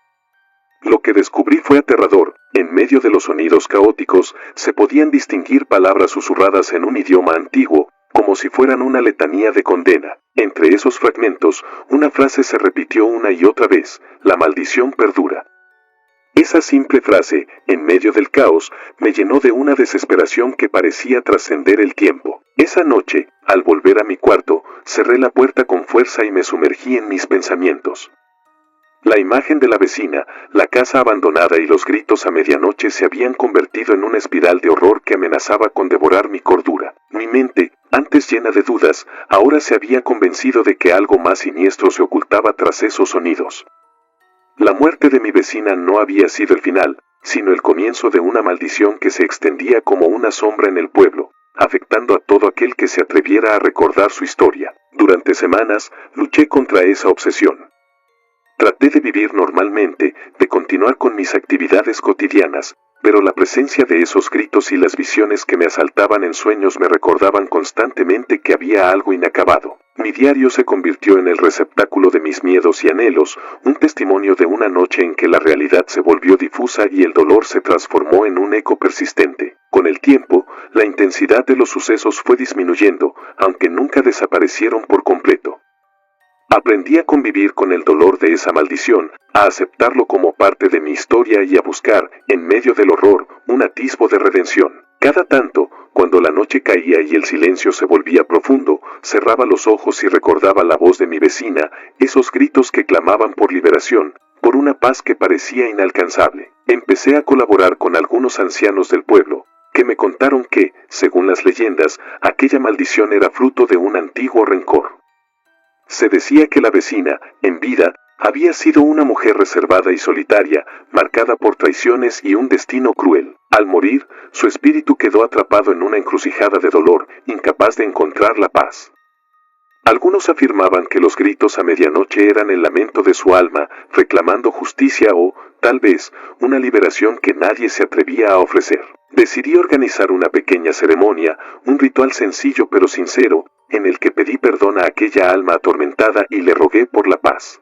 Lo que descubrí fue aterrador. En medio de los sonidos caóticos, se podían distinguir palabras susurradas en un idioma antiguo, como si fueran una letanía de condena. Entre esos fragmentos, una frase se repitió una y otra vez: la maldición perdura. Esa simple frase, en medio del caos, me llenó de una desesperación que parecía trascender el tiempo. Esa noche, al volver a mi cuarto, cerré la puerta con fuerza y me sumergí en mis pensamientos. La imagen de la vecina, la casa abandonada y los gritos a medianoche se habían convertido en una espiral de horror que amenazaba con devorar mi cordura. Mi mente, antes llena de dudas, ahora se había convencido de que algo más siniestro se ocultaba tras esos sonidos. La muerte de mi vecina no había sido el final, sino el comienzo de una maldición que se extendía como una sombra en el pueblo, afectando a todo aquel que se atreviera a recordar su historia. Durante semanas, luché contra esa obsesión. Traté de vivir normalmente, de continuar con mis actividades cotidianas, pero la presencia de esos gritos y las visiones que me asaltaban en sueños me recordaban constantemente que había algo inacabado. Mi diario se convirtió en el receptáculo de mis miedos y anhelos, un testimonio de una noche en que la realidad se volvió difusa y el dolor se transformó en un eco persistente. Con el tiempo, la intensidad de los sucesos fue disminuyendo, aunque nunca desaparecieron por completo. Aprendí a convivir con el dolor de esa maldición, a aceptarlo como parte de mi historia y a buscar, en medio del horror, un atisbo de redención. Cada tanto, cuando la noche caía y el silencio se volvía profundo, cerraba los ojos y recordaba la voz de mi vecina, esos gritos que clamaban por liberación, por una paz que parecía inalcanzable. Empecé a colaborar con algunos ancianos del pueblo, que me contaron que, según las leyendas, aquella maldición era fruto de un antiguo rencor. Se decía que la vecina, en vida, había sido una mujer reservada y solitaria, marcada por traiciones y un destino cruel. Al morir, su espíritu quedó atrapado en una encrucijada de dolor, incapaz de encontrar la paz. Algunos afirmaban que los gritos a medianoche eran el lamento de su alma, reclamando justicia o, tal vez, una liberación que nadie se atrevía a ofrecer. Decidí organizar una pequeña ceremonia, un ritual sencillo pero sincero, en el que pedí perdón a aquella alma atormentada y le rogué por la paz.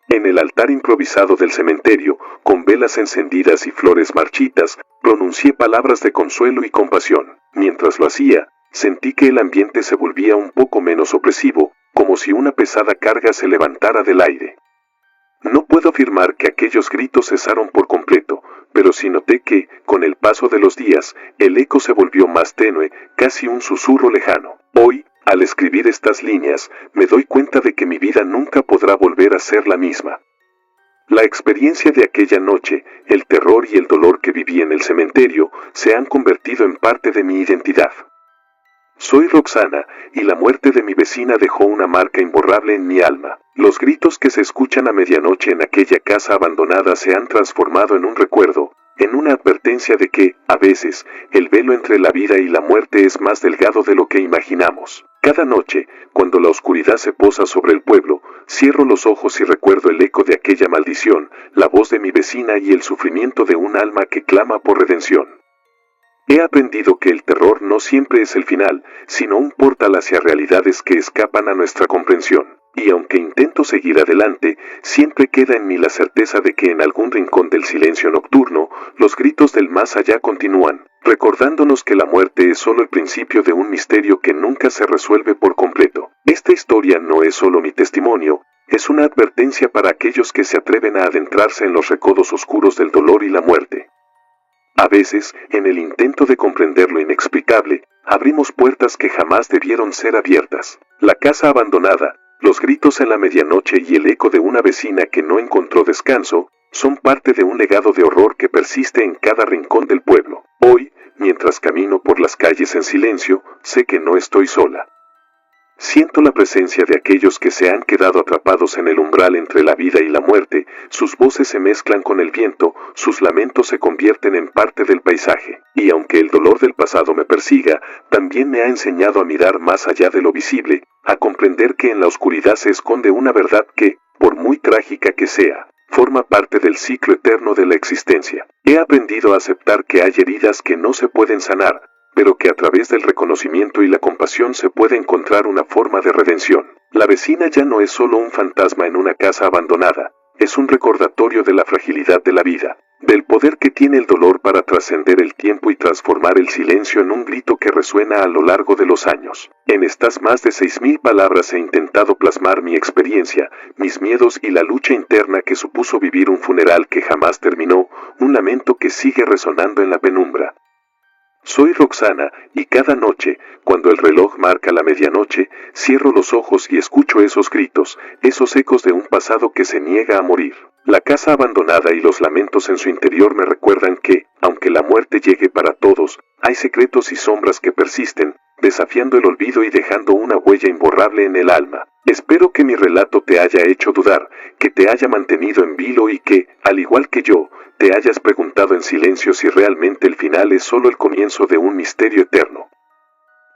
En el altar improvisado del cementerio, con velas encendidas y flores marchitas, pronuncié palabras de consuelo y compasión. Mientras lo hacía, sentí que el ambiente se volvía un poco menos opresivo, como si una pesada carga se levantara del aire. No puedo afirmar que aquellos gritos cesaron por completo, pero sí noté que, con el paso de los días, el eco se volvió más tenue, casi un susurro lejano. Hoy, al escribir estas líneas, me doy cuenta de que mi vida nunca podrá volver a ser la misma. La experiencia de aquella noche, el terror y el dolor que viví en el cementerio, se han convertido en parte de mi identidad. Soy Roxana, y la muerte de mi vecina dejó una marca imborrable en mi alma. Los gritos que se escuchan a medianoche en aquella casa abandonada se han transformado en un recuerdo, en una advertencia de que, a veces, el velo entre la vida y la muerte es más delgado de lo que imaginamos. Cada noche, cuando la oscuridad se posa sobre el pueblo, cierro los ojos y recuerdo el eco de aquella maldición, la voz de mi vecina y el sufrimiento de un alma que clama por redención. He aprendido que el terror no siempre es el final, sino un portal hacia realidades que escapan a nuestra comprensión. Y aunque intento seguir adelante, siempre queda en mí la certeza de que en algún rincón del silencio nocturno, los gritos del más allá continúan, recordándonos que la muerte es solo el principio de un misterio que nunca se resuelve por completo. Esta historia no es solo mi testimonio, es una advertencia para aquellos que se atreven a adentrarse en los recodos oscuros del dolor y la muerte. A veces, en el intento de comprender lo inexplicable, abrimos puertas que jamás debieron ser abiertas. La casa abandonada, los gritos en la medianoche y el eco de una vecina que no encontró descanso, son parte de un legado de horror que persiste en cada rincón del pueblo. Hoy, mientras camino por las calles en silencio, sé que no estoy sola. Siento la presencia de aquellos que se han quedado atrapados en el umbral entre la vida y la muerte, sus voces se mezclan con el viento, sus lamentos se convierten en parte del paisaje. Y aunque el dolor del pasado me persiga, también me ha enseñado a mirar más allá de lo visible, a comprender que en la oscuridad se esconde una verdad que, por muy trágica que sea, forma parte del ciclo eterno de la existencia. He aprendido a aceptar que hay heridas que no se pueden sanar, pero que a través del reconocimiento y la compasión se puede encontrar una forma de redención. La vecina ya no es solo un fantasma en una casa abandonada, es un recordatorio de la fragilidad de la vida, del poder que tiene el dolor para trascender el tiempo y transformar el silencio en un grito que resuena a lo largo de los años. En estas más de 6.000 palabras he intentado plasmar mi experiencia, mis miedos y la lucha interna que supuso vivir un funeral que jamás terminó, un lamento que sigue resonando en la penumbra. Soy Roxana, y cada noche, cuando el reloj marca la medianoche, cierro los ojos y escucho esos gritos, esos ecos de un pasado que se niega a morir. La casa abandonada y los lamentos en su interior me recuerdan que, aunque la muerte llegue para todos, hay secretos y sombras que persisten, desafiando el olvido y dejando una huella imborrable en el alma. Espero que mi relato te haya hecho dudar, que te haya mantenido en vilo y que, al igual que yo, te hayas preguntado en silencio si realmente el final es solo el comienzo de un misterio eterno.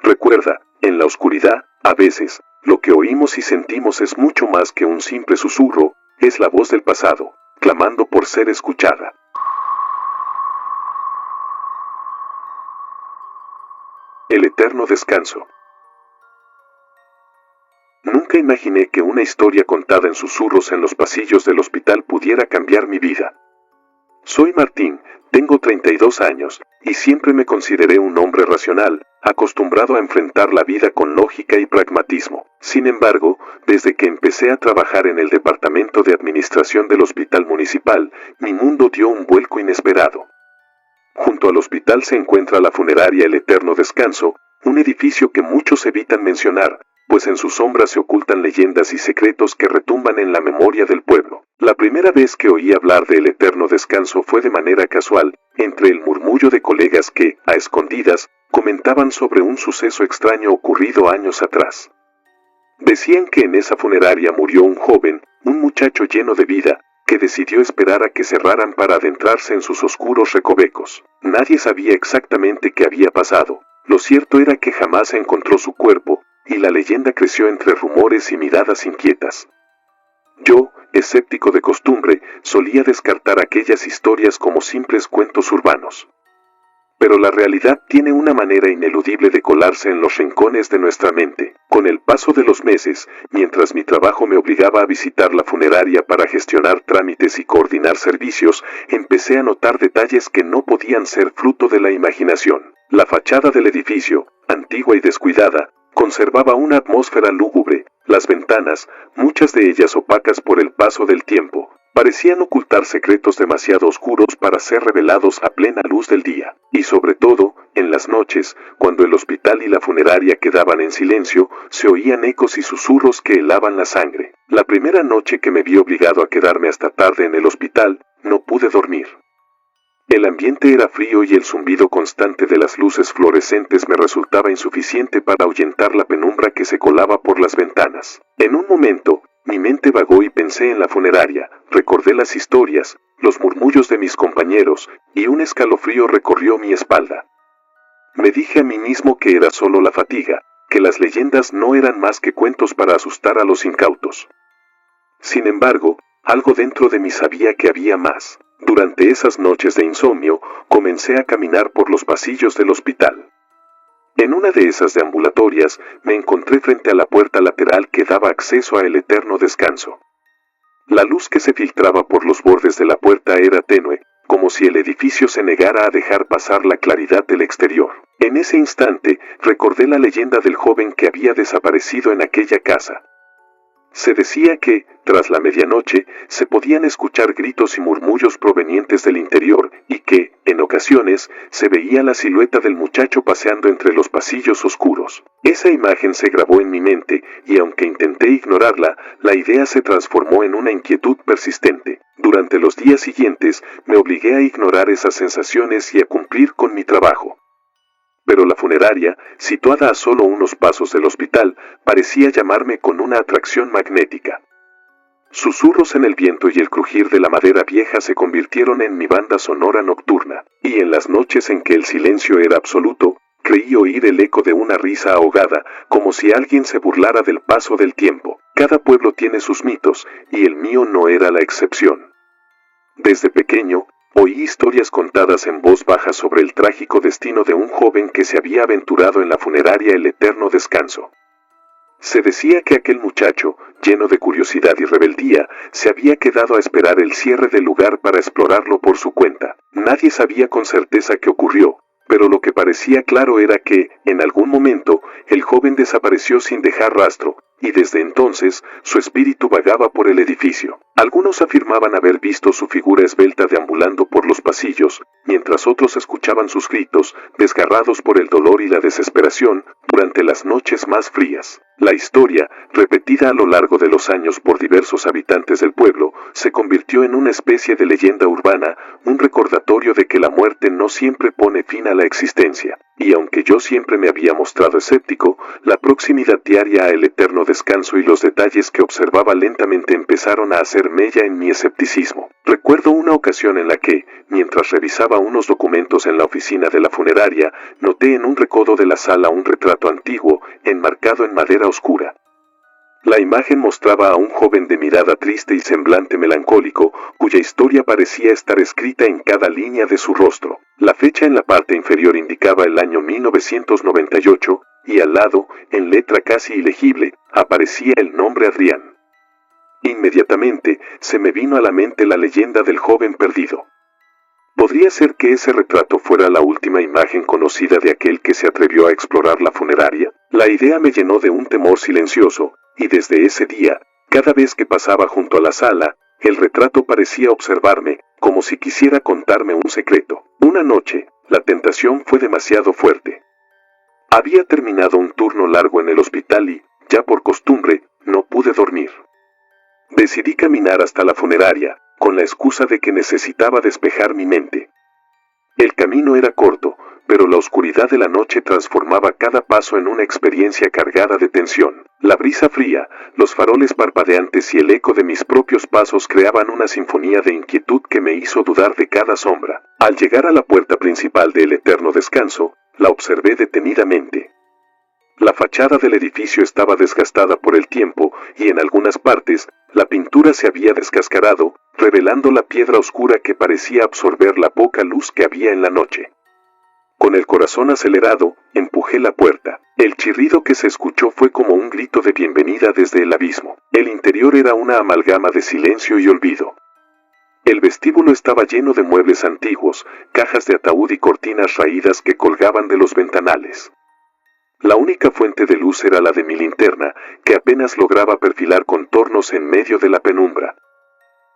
Recuerda, en la oscuridad, a veces, lo que oímos y sentimos es mucho más que un simple susurro, es la voz del pasado, clamando por ser escuchada. El eterno descanso. Nunca imaginé que una historia contada en susurros en los pasillos del hospital pudiera cambiar mi vida. Soy Martín, tengo 32 años, y siempre me consideré un hombre racional, acostumbrado a enfrentar la vida con lógica y pragmatismo. Sin embargo, desde que empecé a trabajar en el departamento de administración del hospital municipal, mi mundo dio un vuelco inesperado. Junto al hospital se encuentra la funeraria El Eterno Descanso, un edificio que muchos evitan mencionar, pues en sus sombras se ocultan leyendas y secretos que retumban en la memoria del pueblo. La primera vez que oí hablar de El Eterno Descanso fue de manera casual, entre el murmullo de colegas que, a escondidas, comentaban sobre un suceso extraño ocurrido años atrás. Decían que en esa funeraria murió un joven, un muchacho lleno de vida, que decidió esperar a que cerraran para adentrarse en sus oscuros recovecos. Nadie sabía exactamente qué había pasado. Lo cierto era que jamás encontró su cuerpo, y la leyenda creció entre rumores y miradas inquietas. Yo, escéptico de costumbre, solía descartar aquellas historias como simples cuentos urbanos. Pero la realidad tiene una manera ineludible de colarse en los rincones de nuestra mente. Con el paso de los meses, mientras mi trabajo me obligaba a visitar la funeraria para gestionar trámites y coordinar servicios, empecé a notar detalles que no podían ser fruto de la imaginación. La fachada del edificio, antigua y descuidada, conservaba una atmósfera lúgubre. Las ventanas, muchas de ellas opacas por el paso del tiempo, parecían ocultar secretos demasiado oscuros para ser revelados a plena luz del día. Y sobre todo, en las noches, cuando el hospital y la funeraria quedaban en silencio, se oían ecos y susurros que helaban la sangre. La primera noche que me vi obligado a quedarme hasta tarde en el hospital, no pude dormir. El ambiente era frío y el zumbido constante de las luces fluorescentes me resultaba insuficiente para ahuyentar la penumbra que se colaba por las ventanas. En un momento, mi mente vagó y pensé en la funeraria, recordé las historias, los murmullos de mis compañeros, y un escalofrío recorrió mi espalda. Me dije a mí mismo que era solo la fatiga, que las leyendas no eran más que cuentos para asustar a los incautos. Sin embargo, algo dentro de mí sabía que había más. Durante esas noches de insomnio, comencé a caminar por los pasillos del hospital. En una de esas deambulatorias, me encontré frente a la puerta lateral que daba acceso a El Eterno Descanso. La luz que se filtraba por los bordes de la puerta era tenue, como si el edificio se negara a dejar pasar la claridad del exterior. En ese instante, recordé la leyenda del joven que había desaparecido en aquella casa. Se decía que, tras la medianoche, se podían escuchar gritos y murmullos provenientes del interior, y que, en ocasiones, se veía la silueta del muchacho paseando entre los pasillos oscuros. Esa imagen se grabó en mi mente, y aunque intenté ignorarla, la idea se transformó en una inquietud persistente. Durante los días siguientes, me obligué a ignorar esas sensaciones y a cumplir con mi trabajo. Pero la funeraria, situada a solo unos pasos del hospital, parecía llamarme con una atracción magnética. Susurros en el viento y el crujir de la madera vieja se convirtieron en mi banda sonora nocturna, y en las noches en que el silencio era absoluto, creí oír el eco de una risa ahogada, como si alguien se burlara del paso del tiempo. Cada pueblo tiene sus mitos, y el mío no era la excepción. Desde pequeño, oí historias contadas en voz baja sobre el trágico destino de un joven que se había aventurado en la funeraria El Eterno Descanso. Se decía que aquel muchacho, lleno de curiosidad y rebeldía, se había quedado a esperar el cierre del lugar para explorarlo por su cuenta. Nadie sabía con certeza qué ocurrió, pero lo que parecía claro era que, en algún momento, el joven desapareció sin dejar rastro, y desde entonces, su espíritu vagaba por el edificio. Algunos afirmaban haber visto su figura esbelta deambulando por los pasillos, mientras otros escuchaban sus gritos, desgarrados por el dolor y la desesperación, durante las noches más frías. La historia, repetida a lo largo de los años por diversos habitantes del pueblo, se convirtió en una especie de leyenda urbana, un recordatorio de que la muerte no siempre pone fin a la existencia. Y aunque yo siempre me había mostrado escéptico, la proximidad diaria a El Eterno Descanso y los detalles que observaba lentamente empezaron a hacer mella en mi escepticismo. Recuerdo una ocasión en la que, mientras revisaba unos documentos en la oficina de la funeraria, noté en un recodo de la sala un retrato antiguo, enmarcado en madera oscura. La imagen mostraba a un joven de mirada triste y semblante melancólico, cuya historia parecía estar escrita en cada línea de su rostro. La fecha en la parte inferior indicaba el año 1998, y al lado, en letra casi ilegible, aparecía el nombre Adrián. Inmediatamente, se me vino a la mente la leyenda del joven perdido. ¿Podría ser que ese retrato fuera la última imagen conocida de aquel que se atrevió a explorar la funeraria? La idea me llenó de un temor silencioso, y desde ese día, cada vez que pasaba junto a la sala, el retrato parecía observarme, como si quisiera contarme un secreto. Una noche, la tentación fue demasiado fuerte. Había terminado un turno largo en el hospital y, ya por costumbre, no pude dormir. Decidí caminar hasta la funeraria, con la excusa de que necesitaba despejar mi mente. El camino era corto, pero la oscuridad de la noche transformaba cada paso en una experiencia cargada de tensión. La brisa fría, los faroles parpadeantes y el eco de mis propios pasos creaban una sinfonía de inquietud que me hizo dudar de cada sombra. Al llegar a la puerta principal de El Eterno Descanso, la observé detenidamente. La fachada del edificio estaba desgastada por el tiempo, y en algunas partes, la pintura se había descascarado, revelando la piedra oscura que parecía absorber la poca luz que había en la noche. Con el corazón acelerado, empujé la puerta. El chirrido que se escuchó fue como un grito de bienvenida desde el abismo. El interior era una amalgama de silencio y olvido. El vestíbulo estaba lleno de muebles antiguos, cajas de ataúd y cortinas raídas que colgaban de los ventanales. La única fuente de luz era la de mi linterna, que apenas lograba perfilar contornos en medio de la penumbra.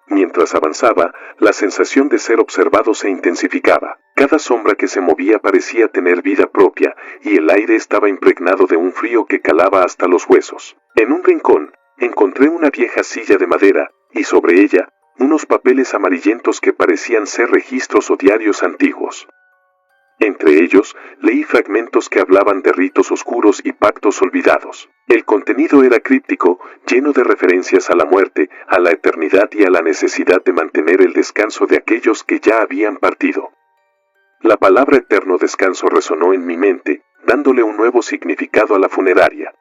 Mientras avanzaba, la sensación de ser observado se intensificaba. Cada sombra que se movía parecía tener vida propia, y el aire estaba impregnado de un frío que calaba hasta los huesos. En un rincón, encontré una vieja silla de madera, y sobre ella, unos papeles amarillentos que parecían ser registros o diarios antiguos. Entre ellos, leí fragmentos que hablaban de ritos oscuros y pactos olvidados. El contenido era críptico, lleno de referencias a la muerte, a la eternidad y a la necesidad de mantener el descanso de aquellos que ya habían partido. La palabra eterno descanso resonó en mi mente, dándole un nuevo significado a la funeraria.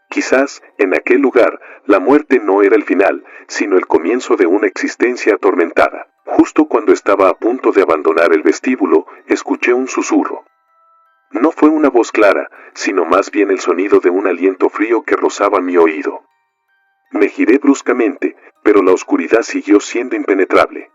Quizás, en aquel lugar, la muerte no era el final, sino el comienzo de una existencia atormentada. Justo cuando estaba a punto de abandonar el vestíbulo, escuché un susurro. No fue una voz clara, sino más bien el sonido de un aliento frío que rozaba mi oído. Me giré bruscamente, pero la oscuridad siguió siendo impenetrable.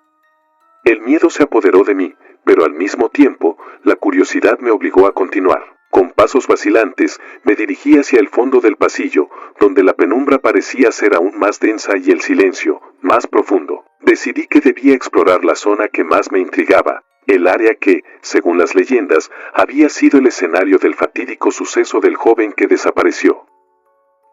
El miedo se apoderó de mí, pero al mismo tiempo, la curiosidad me obligó a continuar. Con pasos vacilantes, me dirigí hacia el fondo del pasillo, donde la penumbra parecía ser aún más densa y el silencio, más profundo. Decidí que debía explorar la zona que más me intrigaba, el área que, según las leyendas, había sido el escenario del fatídico suceso del joven que desapareció.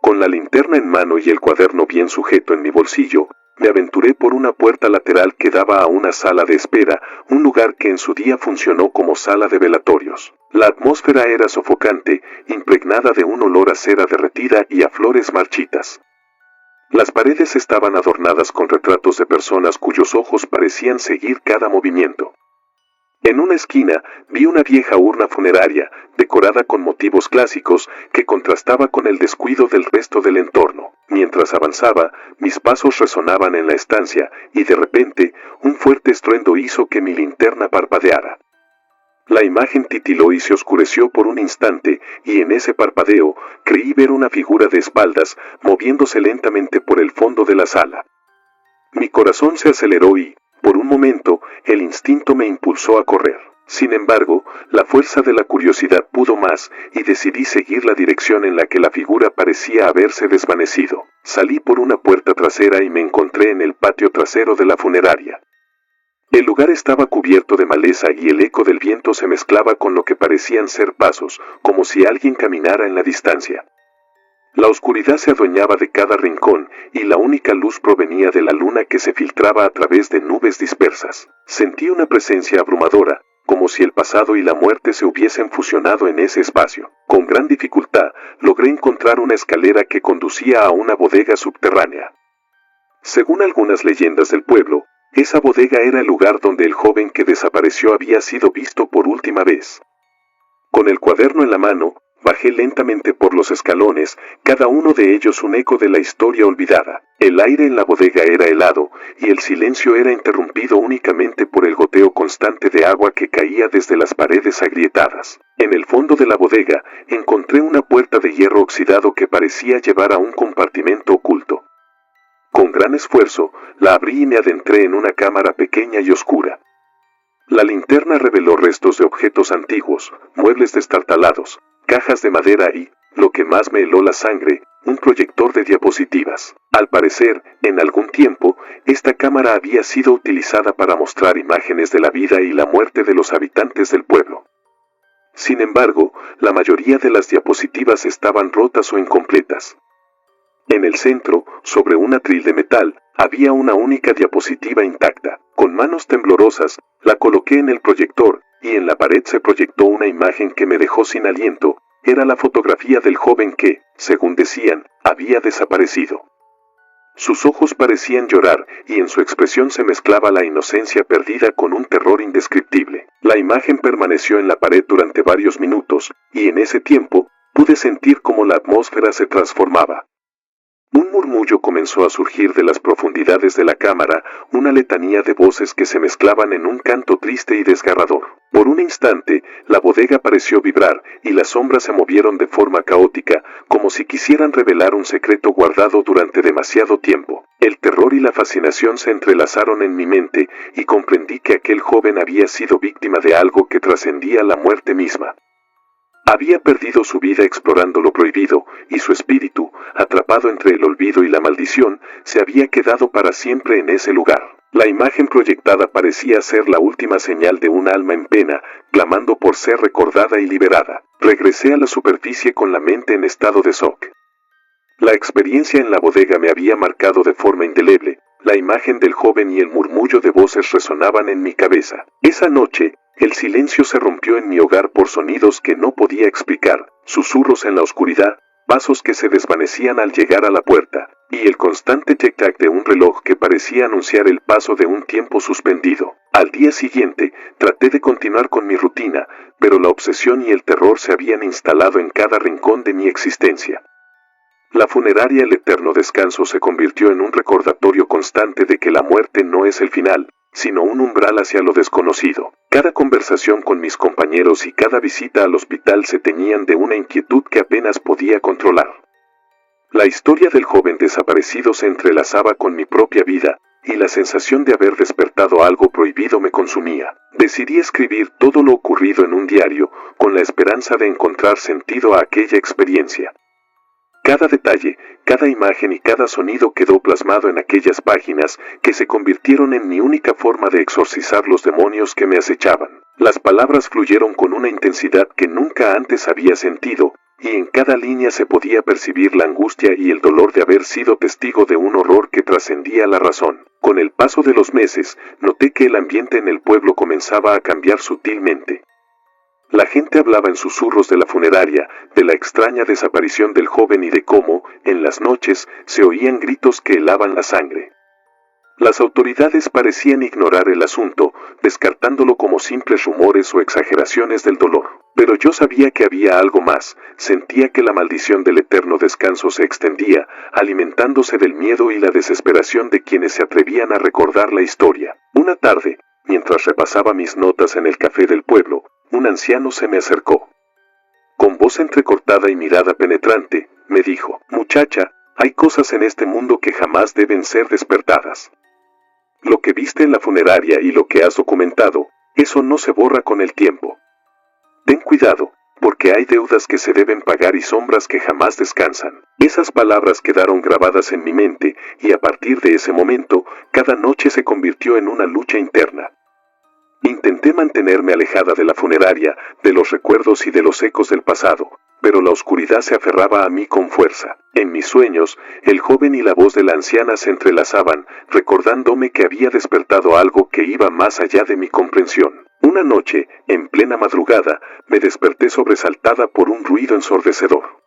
Con la linterna en mano y el cuaderno bien sujeto en mi bolsillo, me aventuré por una puerta lateral que daba a una sala de espera, un lugar que en su día funcionó como sala de velatorios. La atmósfera era sofocante, impregnada de un olor a cera derretida y a flores marchitas. Las paredes estaban adornadas con retratos de personas cuyos ojos parecían seguir cada movimiento. En una esquina vi una vieja urna funeraria, decorada con motivos clásicos, que contrastaba con el descuido del resto del entorno. Mientras avanzaba, mis pasos resonaban en la estancia, y de repente, un fuerte estruendo hizo que mi linterna parpadeara. La imagen titiló y se oscureció por un instante, y en ese parpadeo, creí ver una figura de espaldas, moviéndose lentamente por el fondo de la sala. Mi corazón se aceleró y, por un momento, el instinto me impulsó a correr. Sin embargo, la fuerza de la curiosidad pudo más, y decidí seguir la dirección en la que la figura parecía haberse desvanecido. Salí por una puerta trasera y me encontré en el patio trasero de la funeraria. El lugar estaba cubierto de maleza y el eco del viento se mezclaba con lo que parecían ser pasos, como si alguien caminara en la distancia. La oscuridad se adueñaba de cada rincón, y la única luz provenía de la luna que se filtraba a través de nubes dispersas. Sentí una presencia abrumadora, como si el pasado y la muerte se hubiesen fusionado en ese espacio. Con gran dificultad, logré encontrar una escalera que conducía a una bodega subterránea. Según algunas leyendas del pueblo, esa bodega era el lugar donde el joven que desapareció había sido visto por última vez. Con el cuaderno en la mano, bajé lentamente por los escalones, cada uno de ellos un eco de la historia olvidada. El aire en la bodega era helado, y el silencio era interrumpido únicamente por el goteo constante de agua que caía desde las paredes agrietadas. En el fondo de la bodega, encontré una puerta de hierro oxidado que parecía llevar a un compartimento oculto. Con gran esfuerzo, la abrí y me adentré en una cámara pequeña y oscura. La linterna reveló restos de objetos antiguos, muebles destartalados, cajas de madera y, lo que más me heló la sangre, un proyector de diapositivas. Al parecer, en algún tiempo, esta cámara había sido utilizada para mostrar imágenes de la vida y la muerte de los habitantes del pueblo. Sin embargo, la mayoría de las diapositivas estaban rotas o incompletas. En el centro, sobre un atril de metal, había una única diapositiva intacta. Con manos temblorosas, la coloqué en el proyector, y en la pared se proyectó una imagen que me dejó sin aliento. Era la fotografía del joven que, según decían, había desaparecido. Sus ojos parecían llorar, y en su expresión se mezclaba la inocencia perdida con un terror indescriptible. La imagen permaneció en la pared durante varios minutos, y en ese tiempo, pude sentir cómo la atmósfera se transformaba. Un murmullo comenzó a surgir de las profundidades de la cámara, una letanía de voces que se mezclaban en un canto triste y desgarrador. Por un instante, la bodega pareció vibrar, y las sombras se movieron de forma caótica, como si quisieran revelar un secreto guardado durante demasiado tiempo. El terror y la fascinación se entrelazaron en mi mente, y comprendí que aquel joven había sido víctima de algo que trascendía la muerte misma. Había perdido su vida explorando lo prohibido, y su espíritu, atrapado entre el olvido y la maldición, se había quedado para siempre en ese lugar. La imagen proyectada parecía ser la última señal de un alma en pena, clamando por ser recordada y liberada. Regresé a la superficie con la mente en estado de shock. La experiencia en la bodega me había marcado de forma indeleble. La imagen del joven y el murmullo de voces resonaban en mi cabeza. Esa noche, el silencio se rompió en mi hogar por sonidos que no podía explicar, susurros en la oscuridad, pasos que se desvanecían al llegar a la puerta, y el constante tic-tac de un reloj que parecía anunciar el paso de un tiempo suspendido. Al día siguiente, traté de continuar con mi rutina, pero la obsesión y el terror se habían instalado en cada rincón de mi existencia. La funeraria El Eterno Descanso se convirtió en un recordatorio constante de que la muerte no es el final, sino un umbral hacia lo desconocido. Cada conversación con mis compañeros y cada visita al hospital se teñían de una inquietud que apenas podía controlar. La historia del joven desaparecido se entrelazaba con mi propia vida, y la sensación de haber despertado algo prohibido me consumía. Decidí escribir todo lo ocurrido en un diario, con la esperanza de encontrar sentido a aquella experiencia. Cada detalle, cada imagen y cada sonido quedó plasmado en aquellas páginas que se convirtieron en mi única forma de exorcizar los demonios que me acechaban. Las palabras fluyeron con una intensidad que nunca antes había sentido, y en cada línea se podía percibir la angustia y el dolor de haber sido testigo de un horror que trascendía la razón. Con el paso de los meses, noté que el ambiente en el pueblo comenzaba a cambiar sutilmente. La gente hablaba en susurros de la funeraria, de la extraña desaparición del joven y de cómo, en las noches, se oían gritos que helaban la sangre. Las autoridades parecían ignorar el asunto, descartándolo como simples rumores o exageraciones del dolor. Pero yo sabía que había algo más, sentía que la maldición del eterno descanso se extendía, alimentándose del miedo y la desesperación de quienes se atrevían a recordar la historia. Una tarde, mientras repasaba mis notas en el café del pueblo, un anciano se me acercó. Con voz entrecortada y mirada penetrante, me dijo: «Muchacha, hay cosas en este mundo que jamás deben ser despertadas. Lo que viste en la funeraria y lo que has documentado, eso no se borra con el tiempo. Ten cuidado, porque hay deudas que se deben pagar y sombras que jamás descansan». Esas palabras quedaron grabadas en mi mente, y a partir de ese momento, cada noche se convirtió en una lucha interna. Intenté mantenerme alejada de la funeraria, de los recuerdos y de los ecos del pasado, pero la oscuridad se aferraba a mí con fuerza. En mis sueños, el joven y la voz de la anciana se entrelazaban, recordándome que había despertado algo que iba más allá de mi comprensión. Una noche, en plena madrugada, me desperté sobresaltada por un ruido ensordecedor.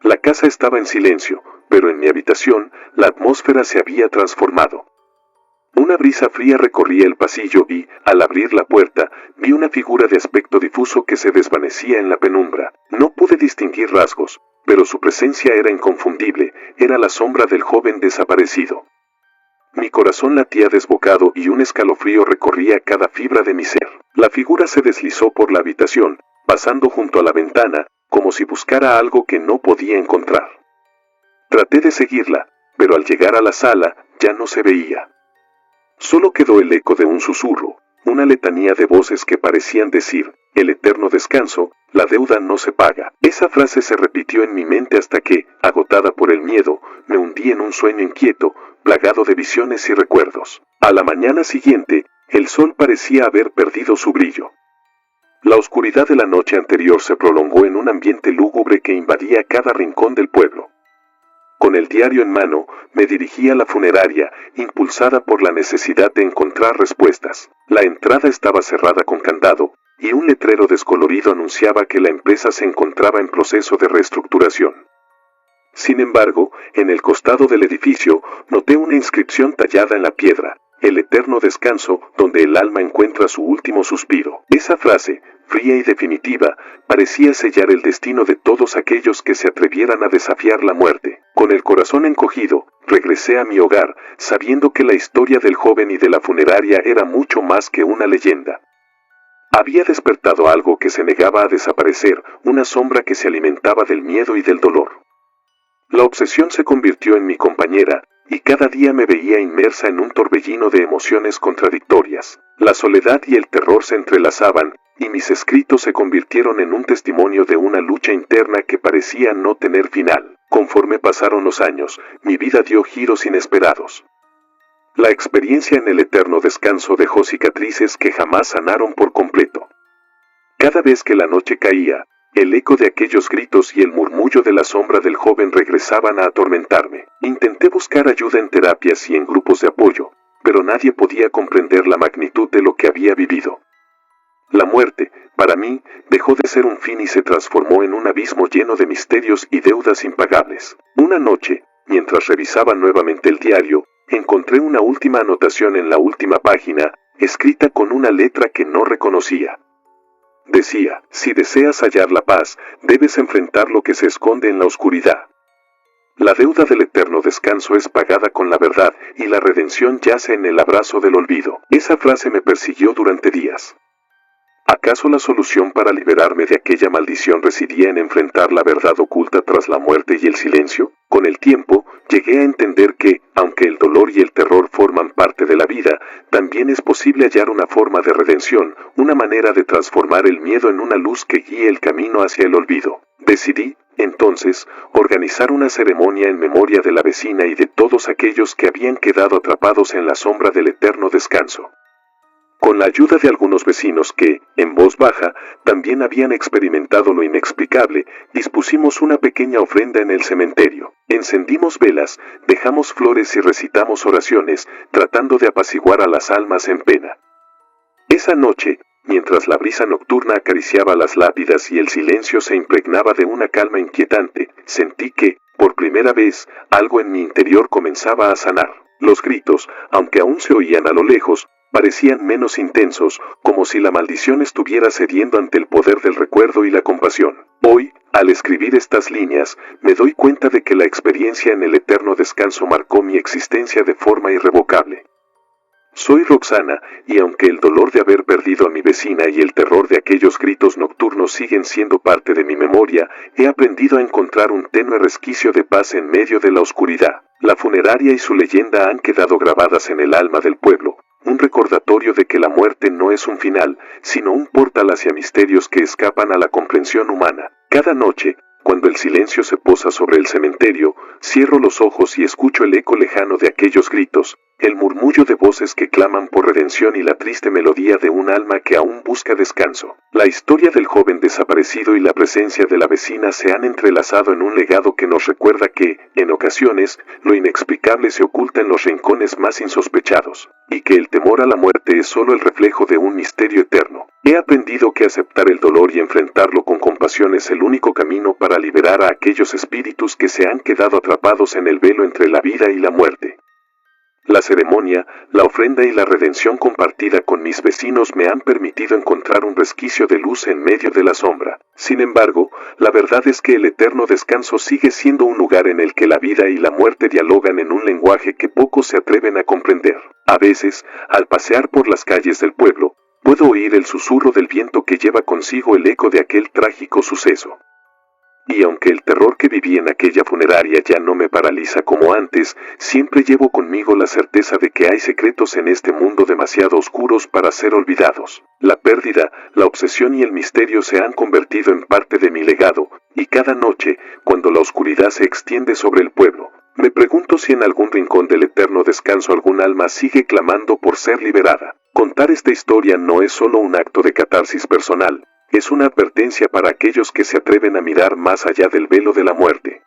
La casa estaba en silencio, pero en mi habitación, la atmósfera se había transformado. Una brisa fría recorría el pasillo y, al abrir la puerta, vi una figura de aspecto difuso que se desvanecía en la penumbra. No pude distinguir rasgos, pero su presencia era inconfundible, era la sombra del joven desaparecido. Mi corazón latía desbocado y un escalofrío recorría cada fibra de mi ser. La figura se deslizó por la habitación, pasando junto a la ventana, como si buscara algo que no podía encontrar. Traté de seguirla, pero al llegar a la sala, ya no se veía. Solo quedó el eco de un susurro, una letanía de voces que parecían decir: «El eterno descanso, la deuda no se paga». Esa frase se repitió en mi mente hasta que, agotada por el miedo, me hundí en un sueño inquieto, plagado de visiones y recuerdos. A la mañana siguiente, el sol parecía haber perdido su brillo. La oscuridad de la noche anterior se prolongó en un ambiente lúgubre que invadía cada rincón del pueblo. Con el diario en mano, me dirigí a la funeraria, impulsada por la necesidad de encontrar respuestas. La entrada estaba cerrada con candado, y un letrero descolorido anunciaba que la empresa se encontraba en proceso de reestructuración. Sin embargo, en el costado del edificio, noté una inscripción tallada en la piedra: «El eterno descanso, donde el alma encuentra su último suspiro». Esa frase, fría y definitiva, parecía sellar el destino de todos aquellos que se atrevieran a desafiar la muerte. Con el corazón encogido, regresé a mi hogar, sabiendo que la historia del joven y de la funeraria era mucho más que una leyenda. Había despertado algo que se negaba a desaparecer, una sombra que se alimentaba del miedo y del dolor. La obsesión se convirtió en mi compañera, y cada día me veía inmersa en un torbellino de emociones contradictorias. La soledad y el terror se entrelazaban, y mis escritos se convirtieron en un testimonio de una lucha interna que parecía no tener final. Conforme pasaron los años, mi vida dio giros inesperados. La experiencia en el eterno descanso dejó cicatrices que jamás sanaron por completo. Cada vez que la noche caía, el eco de aquellos gritos y el murmullo de la sombra del joven regresaban a atormentarme. Intenté buscar ayuda en terapias y en grupos de apoyo, pero nadie podía comprender la magnitud de lo que había vivido. La muerte, para mí, dejó de ser un fin y se transformó en un abismo lleno de misterios y deudas impagables. Una noche, mientras revisaba nuevamente el diario, encontré una última anotación en la última página, escrita con una letra que no reconocía. Decía: «Si deseas hallar la paz, debes enfrentar lo que se esconde en la oscuridad. La deuda del eterno descanso es pagada con la verdad, y la redención yace en el abrazo del olvido». Esa frase me persiguió durante días. ¿Acaso la solución para liberarme de aquella maldición residía en enfrentar la verdad oculta tras la muerte y el silencio? Con el tiempo, llegué a entender que, aunque el dolor y el terror forman parte de la vida, también es posible hallar una forma de redención, una manera de transformar el miedo en una luz que guíe el camino hacia el olvido. Decidí, entonces, organizar una ceremonia en memoria de la vecina y de todos aquellos que habían quedado atrapados en la sombra del eterno descanso. Con la ayuda de algunos vecinos que, en voz baja, también habían experimentado lo inexplicable, dispusimos una pequeña ofrenda en el cementerio. Encendimos velas, dejamos flores y recitamos oraciones, tratando de apaciguar a las almas en pena. Esa noche, mientras la brisa nocturna acariciaba las lápidas y el silencio se impregnaba de una calma inquietante, sentí que, por primera vez, algo en mi interior comenzaba a sanar. Los gritos, aunque aún se oían a lo lejos, parecían menos intensos, como si la maldición estuviera cediendo ante el poder del recuerdo y la compasión. Hoy, al escribir estas líneas, me doy cuenta de que la experiencia en el eterno descanso marcó mi existencia de forma irrevocable. Soy Roxana, y aunque el dolor de haber perdido a mi vecina y el terror de aquellos gritos nocturnos siguen siendo parte de mi memoria, he aprendido a encontrar un tenue resquicio de paz en medio de la oscuridad. La funeraria y su leyenda han quedado grabadas en el alma del pueblo, un recordatorio de que la muerte no es un final, sino un portal hacia misterios que escapan a la comprensión humana. Cada noche, cuando el silencio se posa sobre el cementerio, cierro los ojos y escucho el eco lejano de aquellos gritos, el murmullo de voces que claman por redención y la triste melodía de un alma que aún busca descanso. La historia del joven desaparecido y la presencia de la vecina se han entrelazado en un legado que nos recuerda que, en ocasiones, lo inexplicable se oculta en los rincones más insospechados, y que el temor a la muerte es solo el reflejo de un misterio eterno. He aprendido que aceptar el dolor y enfrentarlo con compasión es el único camino para liberar a aquellos espíritus que se han quedado atrapados en el velo entre la vida y la muerte. La ceremonia, la ofrenda y la redención compartida con mis vecinos me han permitido encontrar un resquicio de luz en medio de la sombra. Sin embargo, la verdad es que el eterno descanso sigue siendo un lugar en el que la vida y la muerte dialogan en un lenguaje que pocos se atreven a comprender. A veces, al pasear por las calles del pueblo, puedo oír el susurro del viento que lleva consigo el eco de aquel trágico suceso. Y aunque el terror que viví en aquella funeraria ya no me paraliza como antes, siempre llevo conmigo la certeza de que hay secretos en este mundo demasiado oscuros para ser olvidados. La pérdida, la obsesión y el misterio se han convertido en parte de mi legado, y cada noche, cuando la oscuridad se extiende sobre el pueblo, me pregunto si en algún rincón del eterno descanso algún alma sigue clamando por ser liberada. Contar esta historia no es solo un acto de catarsis personal, es una advertencia para aquellos que se atreven a mirar más allá del velo de la muerte.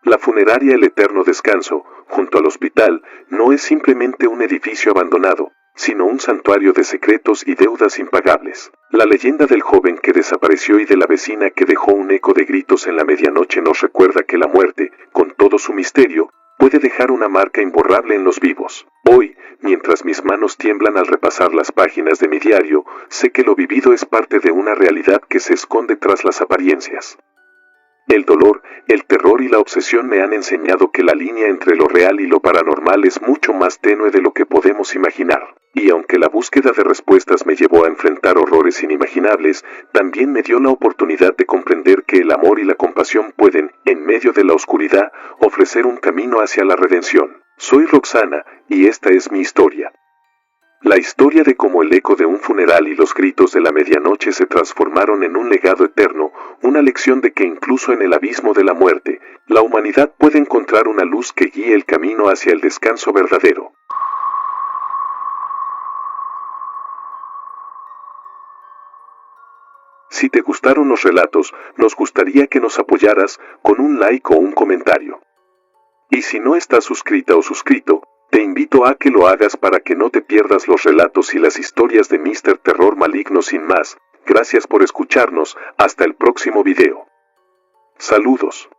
La funeraria El Eterno Descanso, junto al hospital, no es simplemente un edificio abandonado, sino un santuario de secretos y deudas impagables. La leyenda del joven que desapareció y de la vecina que dejó un eco de gritos en la medianoche nos recuerda que la muerte, con todo su misterio, puede dejar una marca imborrable en los vivos. Hoy, mientras mis manos tiemblan al repasar las páginas de mi diario, sé que lo vivido es parte de una realidad que se esconde tras las apariencias. El dolor, el terror y la obsesión me han enseñado que la línea entre lo real y lo paranormal es mucho más tenue de lo que podemos imaginar. Y aunque la búsqueda de respuestas me llevó a enfrentar horrores inimaginables, también me dio la oportunidad de comprender que el amor y la compasión pueden, en medio de la oscuridad, ofrecer un camino hacia la redención. Soy Roxana, y esta es mi historia. La historia de cómo el eco de un funeral y los gritos de la medianoche se transformaron en un legado eterno, una lección de que incluso en el abismo de la muerte, la humanidad puede encontrar una luz que guíe el camino hacia el descanso verdadero. Si te gustaron los relatos, nos gustaría que nos apoyaras con un like o un comentario. Y si no estás suscrita o suscrito, te invito a que lo hagas para que no te pierdas los relatos y las historias de Mr. Terror Maligno. Sin más, gracias por escucharnos, hasta el próximo video. Saludos.